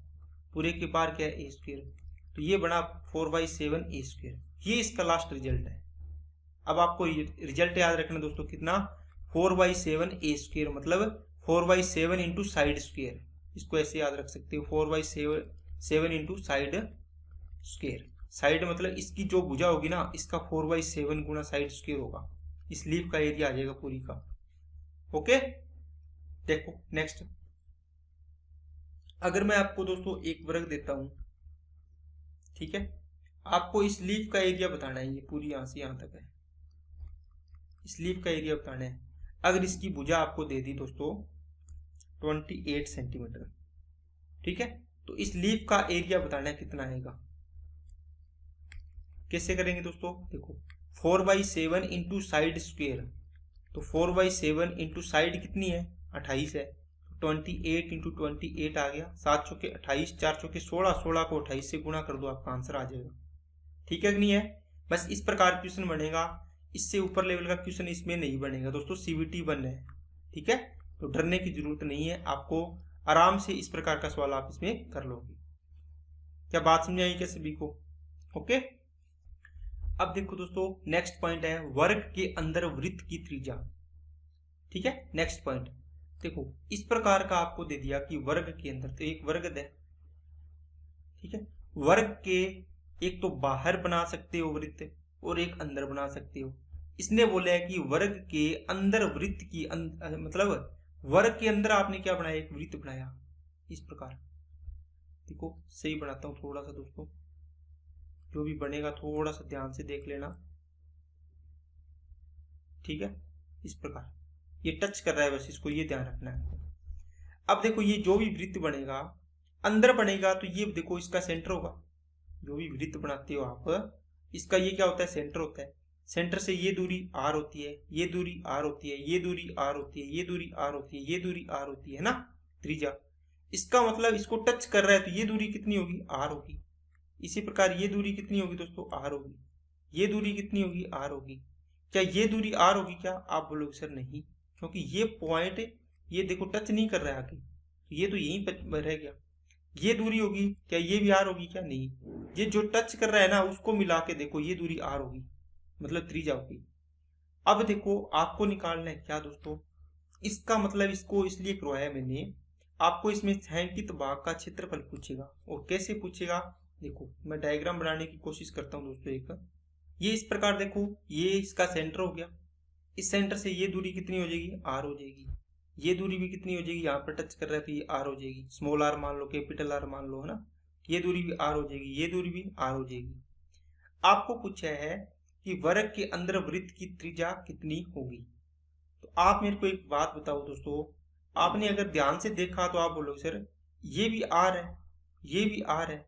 पूरे के पार क्या है ए स्क्वायर, तो ये बना 4/7 ए स्क्वायर। ये इसका लास्ट रिजल्ट है। अब आपको रिजल्ट याद रखना दोस्तों, कितना 4/7 ए स्क्वायर, मतलब 4/7 इंटू साइड स्क्वायर, इसको ऐसे याद रख सकते हो 4/7 इंटू साइड स्क्वायर। साइड मतलब इसकी जो भुजा होगी ना, इसका 4/7 गुना साइड स्क्वायर होगा, इस लीफ का एरिया आ जाएगा पूरी का। ओके, देखो नेक्स्ट, अगर मैं आपको दोस्तों एक वर्ग देता हूं, ठीक है, आपको इस लीफ का एरिया बताना है, ये पूरी यहां से यहां तक है, इस लीफ का एरिया बताना है। अगर इसकी भुजा आपको दे दी दोस्तों 28 सेंटीमीटर, ठीक है, तो इस लीफ का एरिया बताना है कितना आएगा। कैसे करेंगे दोस्तों, देखो 4/7 इंटू साइड स्क्वेयर, तो 4/7 इंटू साइड कितनी है 28 है, 28 इंटू 28 आ गया, 7 चौके 28, 4 चौके 16, 16 को 28 से गुणा कर दो, आपका आंसर आ जाएगा। ठीक है कि नहीं है? बस इस प्रकार क्वेश्चन बनेगा, इससे ऊपर लेवल का क्वेश्चन इसमें नहीं बनेगा दोस्तों, CBT 1 है। ठीक है, तो डरने की जरूरत नहीं है, आपको आराम से इस प्रकार का सवाल आप इसमें कर लोगे। क्या बात समझ आई क्या सभी को? ओके, अब देखो दोस्तों नेक्स्ट पॉइंट है वर्ग के अंदर वृत्त की त्रिज्या। ठीक है, नेक्स्ट पॉइंट देखो, इस प्रकार का आपको दे दिया कि वर्ग के अंदर, तो एक वर्ग है, ठीक है, वर्ग के एक तो बाहर बना सकते हो वृत्त और एक अंदर बना सकते हो। इसने बोला है कि वर्ग के अंदर वृत्त की मतलब वर्ग के अंदर आपने क्या बनाया, एक वृत्त बनाया इस प्रकार। देखो सही बनाता हूं थोड़ा सा दोस्तों, जो भी बनेगा थोड़ा सा ध्यान से देख लेना। ठीक है, इस प्रकार ये टच कर रहा है, बस इसको ये ध्यान रखना है। अब देखो ये जो भी वृत्त बनेगा अंदर बनेगा, तो ये देखो इसका सेंटर होगा, जो भी वृत्त बनाते हो आप, इसका ये क्या होता है, सेंटर होता है। सेंटर से ये दूरी r होती है, ये दूरी r होती है, ये दूरी r होती है, ये दूरी r होती है, ये दूरी r होती है ना, त्रिज्या। इसका मतलब इसको टच कर रहा है तो ये दूरी कितनी होगी, r होगी। इसी प्रकार ये दूरी कितनी होगी दोस्तों, r होगी। ये दूरी कितनी होगी, r होगी। क्या ये दूरी r होगी क्या? आप बोलोगे सर नहीं, क्योंकि ये पॉइंट ये देखो टच नहीं कर रहा है आगे, तो ये तो यहीं पर रह गया। ये दूरी होगी क्या, ये भी r होगी क्या? नहीं, ये जो टच कर रहा है ना उसको मिला के देखो, ये दूरी r होगी, मतलब त्रिज्या होगी। अब देखो आपको निकालना है क्या दोस्तों, इसका मतलब इसको इसलिए करवाया मैंने, आपको इसमें छायांकित भाग का क्षेत्रफल पूछेगा। और कैसे पूछेगा, देखो मैं डायग्राम बनाने की कोशिश करता हूँ दोस्तों। एक ये इस प्रकार देखो, ये इसका सेंटर हो गया, इस सेंटर से ये दूरी कितनी हो जाएगी, आर हो जाएगी। ये दूरी भी कितनी हो जाएगी, यहाँ पर टच कर रहा है तो ये आर हो जाएगी, स्मॉल आर मान लो, कैपिटल आर मान लो, है ना। ये दूरी भी आर हो जाएगी, ये दूरी भी आर हो जाएगी। आपको पूछा है कि वर्ग के अंदर वृत्त की त्रिज्या कितनी होगी। तो आप मेरे को एक बात बताओ दोस्तों, आपने अगर ध्यान से देखा तो आप बोलोगे सर ये भी आर है, ये भी आर है।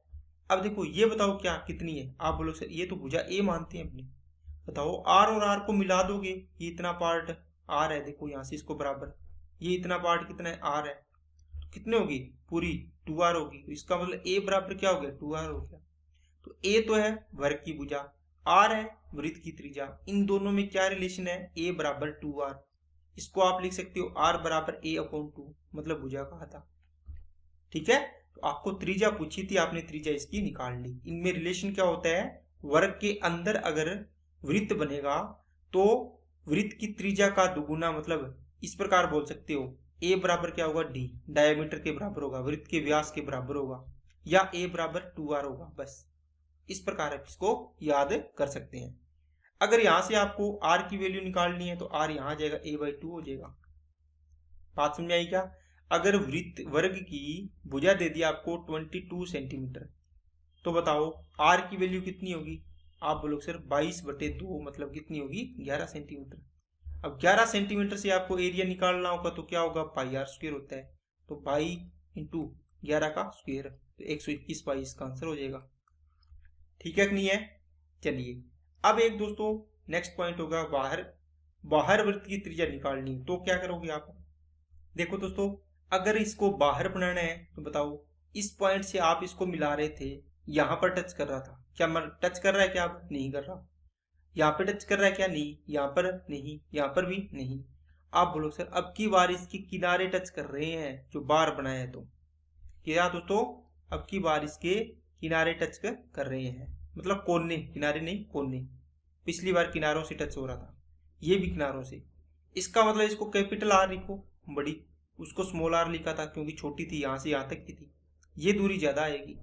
अब देखो ये बताओ क्या कितनी है, आप बोलोगे सर ये तो भुजा ए मानते हैं अपने। बताओ आर और आर को मिला दोगे, ये इतना पार्ट आर है, देखो यहाँ से इसको बराबर, ये इतना पार्ट कितना है, आर है, तो कितने होगी, पूरी 2r होगी। तो इसका मतलब ए बराबर क्या हो गया, 2r हो गया। तो ए तो है वर्ग की भुजा, आर है वृत्त की त्रिज्या, इन दोनों में क्या रिलेशन है, ए बराबर 2r। इसको आप लिख सकते हो आर बराबर a अपॉन 2, मतलब भुजा का आधा। ठीक है, तो आपको त्रिज्या पूछी थी, आपने त्रिज्या इसकी निकाल ली। इनमें रिलेशन क्या होता है, वर्ग के अंदर अगर वृत्त बनेगा तो वृत्त की त्रिज्या का दुगुना, मतलब इस प्रकार बोल सकते हो a बराबर क्या होगा, d डायमीटर के बराबर होगा, वृत्त के व्यास के बराबर होगा, या a बराबर 2r होगा। बस इस प्रकार आप इसको याद कर सकते हैं। अगर यहां से आपको r की वैल्यू निकालनी है तो r यहां आ जाएगा, a/2 हो जाएगा। बात समझ आई क्या। अगर वृत्त वर्ग की भुजा दे दी आपको 22 सेंटीमीटर, तो बताओ r की वैल्यू कितनी होगी, आप बोलोगे सर 22/2, मतलब कितनी होगी, 11 सेंटीमीटर। अब 11 सेंटीमीटर से आपको एरिया निकालना होगा तो क्या होगा, πr² होता है, तो 22 इंटू 11 का स्क्वायर, तो 121 पाई इसका आंसर हो जाएगा। ठीक है कि नहीं है। चलिए अब एक दोस्तों नेक्स्ट पॉइंट होगा, बाहर वृत्त की त्रिज्या निकालनी है, तो क्या करोगे आप। देखो दोस्तों, अगर इसको बाहर बनाना है तो बताओ, इस पॉइंट से आप इसको मिला रहे थे, यहां पर टच कर रहा था, क्या टच कर रहा है, क्या नहीं कर रहा, यहाँ पे टच कर रहा है क्या, नहीं, यहाँ पर नहीं, यहाँ पर भी नहीं। आप बोलो सर अब की बार इसके किनारे टच कर रहे हैं, जो बार बनाया है, तो क्या दोस्तों, अब की बार इसके किनारे टच कर रहे हैं, मतलब कोने, किनारे नहीं कोने। पिछली बार किनारों से टच हो रहा था, ये भी किनारों से। इसका मतलब इसको कैपिटल आर लिखो, बड़ी, उसको स्मॉल आर लिखा था क्योंकि छोटी थी, यहां से यहां तक की थी, ये दूरी ज्यादा आएगी।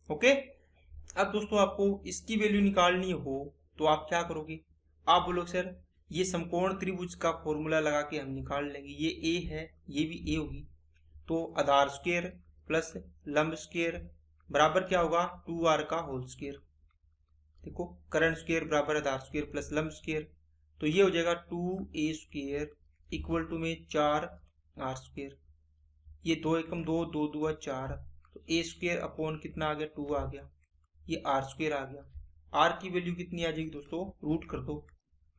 ओके, अब दोस्तों आपको इसकी वैल्यू निकालनी हो तो आप क्या करोगे, आप बोलोगे सर ये समकोण त्रिभुज का फॉर्मूला लगा के हम निकाल लेंगे, ये ए है, ये भी ए होगी, तो आधार स्क्वायर प्लस लंब स्क्वायर बराबर क्या होगा, 2r का होल स्क्वायर। देखो करंट स्क्वायर बराबर आधार स्क्वायर प्लस लंब स्क्वायर, तो ये हो जाएगा 2a² इक्वल टू में 4r²। ये 2 एकम 2, 2 दूआ 4, तो a² अपॉन कितना आ गया, 2 आ गया, ये r² आ गया। r की वैल्यू कितनी आ जाएगी दोस्तों, रूट कर दो,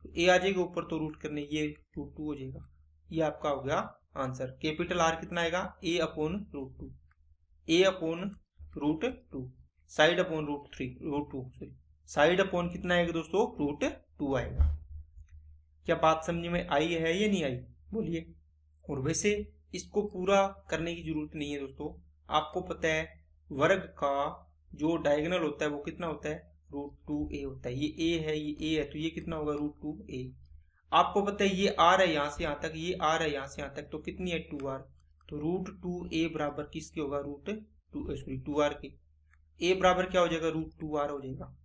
तो a आ जाएगा ऊपर, तो रूट करने ये √2 हो जाएगा। ये आपका हो गया आंसर। कैपिटल R कितना आएगा, a upon √2, a upon √2, side upon √2 sorry, side upon कितना आएगा दोस्तों, √2 आएगा। क्या बात समझ में आई है या नहीं आई, बोलिए। और वैसे इसको पूरा करने की जरूरत नहीं है दोस्तों, आपको पता है वर्ग का जो डायगोनल होता है वो कितना होता है, √2a होता है। ये a है, ये a है, तो ये कितना होगा, √2a। आपको पता है ये r है यहाँ से यहाँ तक, ये r है यहाँ से यहाँ तक, तो कितनी है, 2r, तो √2a बराबर किसके होगा, √2r के। a बराबर क्या हो जाएगा, √2r हो जाएगा।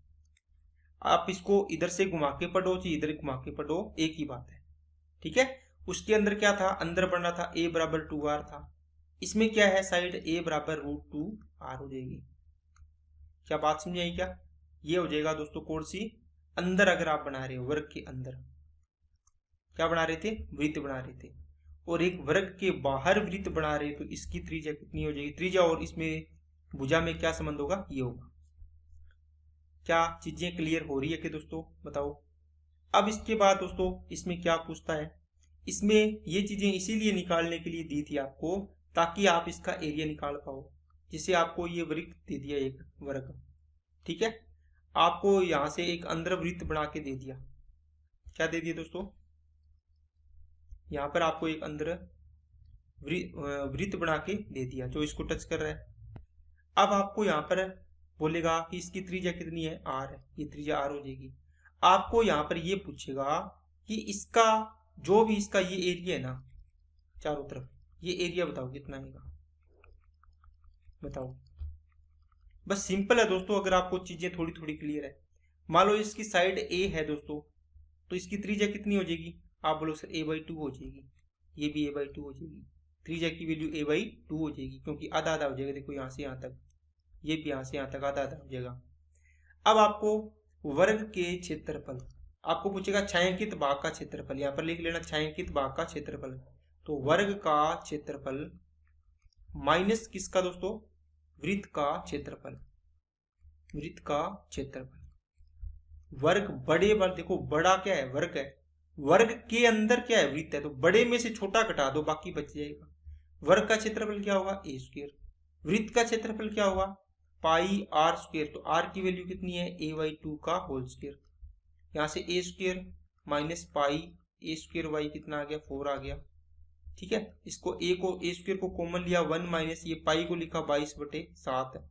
आप इसको इधर से घुमा के पढ़ो चाहे इधर घुमा के पढ़ो, एक ही बात है। ठीक है, उसके अंदर क्या था, अंदर बनना था a बराबर 2r था, इसमें क्या है, साइड a बराबर √2r हो जाएगी। क्या बात समझ आई क्या। ये हो जाएगा दोस्तों कौन सी, अंदर अगर आप बना रहे हो, वर्ग के अंदर क्या बना रहे थे, वृत्त बना रहे थे, और एक वर्ग के बाहर वृत्त बना रहे तो इसकी त्रिज्या कितनी हो जाएगी, त्रिज्या और इसमें भुजा में क्या संबंध होगा, ये होगा। क्या चीजें क्लियर हो रही है कि दोस्तों, बताओ। अब इसके बाद दोस्तों इसमें क्या पूछता है, इसमें ये चीजें इसीलिए निकालने के लिए दी थी आपको ताकि आप इसका एरिया निकाल पाओ। जिसे आपको ये वृत्त दे दिया एक वर्ग, ठीक है, आपको यहां से एक अंदर वृत्त बना के दे दिया, क्या दे दिया दोस्तों, यहां पर आपको एक अंदर वृत्त बना के दे दिया जो इसको टच कर रहा है। अब आपको यहाँ पर बोलेगा कि इसकी त्रिज्या कितनी है, r है, ये त्रिज्या r हो जाएगी। आपको यहाँ पर ये पूछेगा कि इसका जो भी इसका ये एरिया है ना चारों तरफ, ये एरिया बताओ कितना आएगा, बताओ। बस सिंपल है दोस्तों, अगर आपको चीजें थोड़ी थोड़ी क्लियर है। मान लो इसकी साइड ए है दोस्तों, तो इसकी त्रिज्या कितनी हो जाएगी, आप बोलो सर a/2 हो जाएगी, ये भी a/2 हो जाएगी, त्रिज्या की वैल्यू a/2 हो जाएगी, क्योंकि आधा आधा हो जाएगा। देखो यहाँ से यहाँ तक, ये भी यहाँ से यहाँ तक आधा आधा हो जाएगा। अब आपको वर्ग के क्षेत्रफल, आपको पूछेगा छायांकित भाग का क्षेत्रफल, यहाँ पर लिख लेना छायांकित भाग का क्षेत्रफल। तो वर्ग का क्षेत्रफल माइनस किसका दोस्तों, वृत्त का क्षेत्रफल, वृत्त का क्षेत्रफल। वर्ग बड़े वर्ग, देखो बड़ा क्या है, वर्ग है, वर्ग के अंदर क्या है, वृत्त है, तो बड़े में से छोटा घटा दो बाकी बच जाएगा। वर्ग का क्षेत्रफल क्या होगा, a²। वृत्त का क्षेत्रफल क्या होगा, पाई r²। तो r की वैल्यू कितनी है, a/2 का होल स्क्वायर। यहाँ से a² माइनस पाई a²y कितना आ गया, 4 आ गया। ठीक है, इसको a² को कॉमन लिया 1 माइनस ये पाई को लिखा 22/7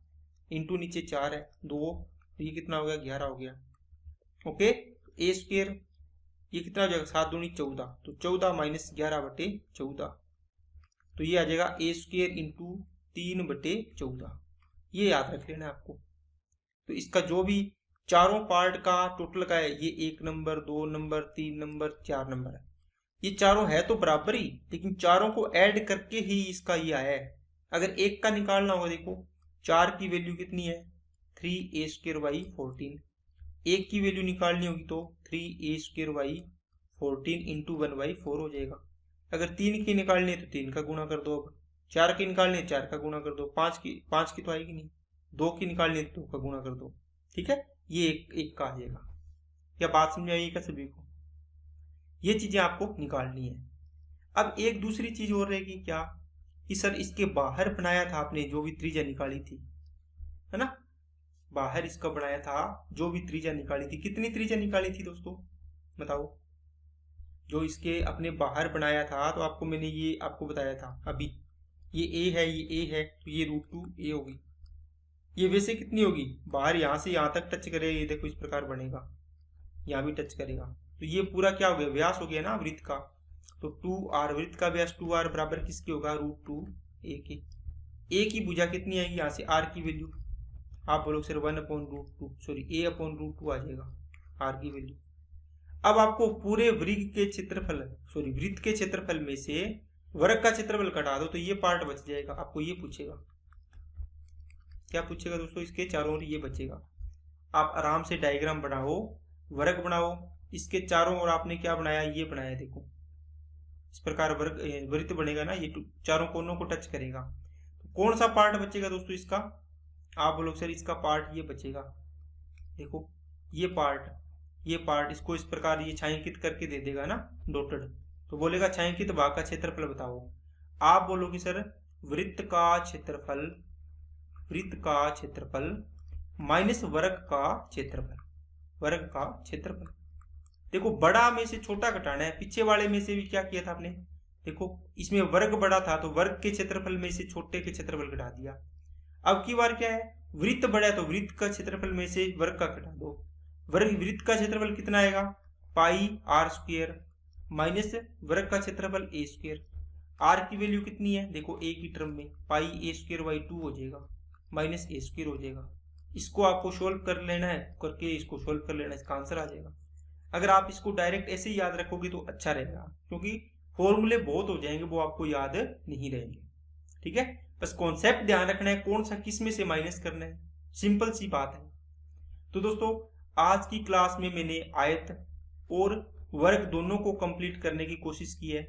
इंटू नीचे 4 है 2, तो ये कितना हो गया, 11 हो गया। ओके, a² ये कितना हो जाएगा, 7 दूनी 14, तो 14 माइनस 11/14, तो ये आ जाएगा a² इंटू 3/14। ये याद रख लेना आपको। तो इसका जो भी चारों पार्ट का टोटल का है, ये 1 नंबर 2 नंबर 3 नंबर 4 नंबर है। ये चारों है तो बराबर ही, लेकिन चारों को ऐड करके ही इसका ये आया है। अगर एक का निकालना होगा, देखो 4 की वैल्यू कितनी है, 3a² 14। एक की वैल्यू निकालनी होगी तो 3a² 14 इंटू 1/4 हो जाएगा। अगर 3 की निकालनी है तो 3 का गुणा कर दो, अब 4 की निकालनी है 4 का गुणा कर दो, 5 की तो आएगी नहीं, 2 की निकालनी है तो 2 का गुणा कर दो। ठीक है, ये एक का आ जाएगा। क्या बात समझ आई क्या सभी को, ये चीजें आपको निकालनी है। अब एक दूसरी चीज और रहेगी क्या, कि सर इसके बाहर बनाया था आपने जो भी त्रिज्या निकाली थी, है ना, बाहर इसका बनाया था जो भी त्रिज्या निकाली थी, कितनी त्रिज्या निकाली थी दोस्तों बताओ। जो इसके अपने बाहर बनाया था, तो आपको मैंने ये आपको बताया था अभी, ये a है, ये a है, तो ये √2a होगी। ये वैसे कितनी होगी, बाहर यहाँ से यहाँ तक टच करेगा, ये देखो इस प्रकार बनेगा, यहाँ भी टच करेगा, तो ये पूरा क्या हो गया, व्यास हो गया ना वृत्त का। तो 2r, वृत्त का व्यास 2r बराबर किसकी होगा, √2a के। a की भुजा कितनी आएगी, यहाँ से r की वैल्यू, आप बोलो सर 1/√2, सॉरी a/√2 आ जाएगा r की वैल्यू। अब आपको पूरे वृत्त के क्षेत्रफल, सॉरी वृत्त के क्षेत्रफल में से वर्ग का क्षेत्रफल घटा दो, तो ये पार्ट बच जाएगा। आपको ये पूछेगा, क्या पूछेगा दोस्तों, इसके चारों ओर ये बचेगा। आप आराम से डायग्राम बनाओ, वर्ग बनाओ, इसके चारों ओर आपने क्या बनाया, ये बनाया, देखो इस प्रकार वर्ग वृत्त बनेगा ना, ये चारों कोनों को टच करेगा। तो कौन सा पार्ट बचेगा दोस्तों इसका, आप बोलो सर इसका पार्ट ये बचेगा, देखो ये पार्ट इसको इस प्रकार ये छायांकित करके दे देगा ना डॉटेड, तो बोलेगा छायांकित भाग का क्षेत्रफल बताओ। आप बोलोगे सर वृत्त का क्षेत्रफल माइनस वर्ग का क्षेत्रफल। देखो बड़ा में से छोटा घटाना है, पीछे वाले में से भी क्या किया था आपने, देखो इसमें वर्ग बड़ा था तो वर्ग के क्षेत्रफल में से छोटे के क्षेत्रफल घटा दिया। अब की बार क्या है, वृत्त बड़ा है तो वृत्त का क्षेत्रफल में से वर्ग का घटा दो। वृत्त का क्षेत्रफल कितना आएगा, पाई r² माइनस वर्ग का क्षेत्रफल a²। r की वैल्यू कितनी है, देखो a की टर्म में पाई a²/2 हो जाएगा माइनस a² हो जाएगा। इसको आपको सोल्व कर लेना है, करके इसको सोल्व कर लेना, इसका आंसर आ जाएगा। अगर आप इसको डायरेक्ट ऐसे ही याद रखोगे तो अच्छा रहेगा, क्योंकि फॉर्मूले बहुत हो जाएंगे, वो आपको याद नहीं रहेंगे। ठीक है, बस कॉन्सेप्ट ध्यान रखना है, कौन सा किस में से माइनस करना है, सिंपल सी बात है। तो दोस्तों आज की क्लास में मैंने आयत और वर्ग दोनों को कंप्लीट करने की कोशिश की है।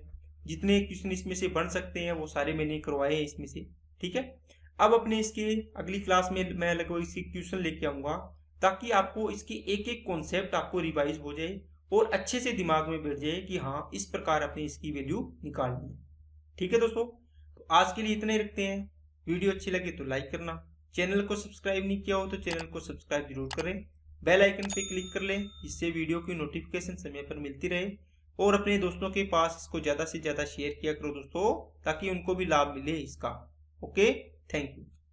जितने क्वेश्चन इसमें से बन सकते हैं वो सारे मैंने करवाए हैं इसमें से। ठीक है, अब अपने इसके अगली क्लास में मैं लगभग इसके क्वेश्चन लेके आऊंगा, ताकि आपको इसकी एक एक कॉन्सेप्ट आपको रिवाइज हो जाए और अच्छे से दिमाग में बैठ जाए कि हाँ इस प्रकार अपने इसकी वैल्यू निकालनी है। ठीक है दोस्तों, तो आज के लिए इतना ही रखते हैं। वीडियो अच्छी लगे तो लाइक करना, चैनल को सब्सक्राइब नहीं किया हो तो चैनल को सब्सक्राइब जरूर करें, बेल आइकन पे क्लिक कर लें, जिससे वीडियो की नोटिफिकेशन समय पर मिलती रहे। और अपने दोस्तों के पास इसको ज़्यादा से ज़्यादा शेयर किया करो दोस्तों, ताकि उनको भी लाभ मिले इसका। Okay, thank you.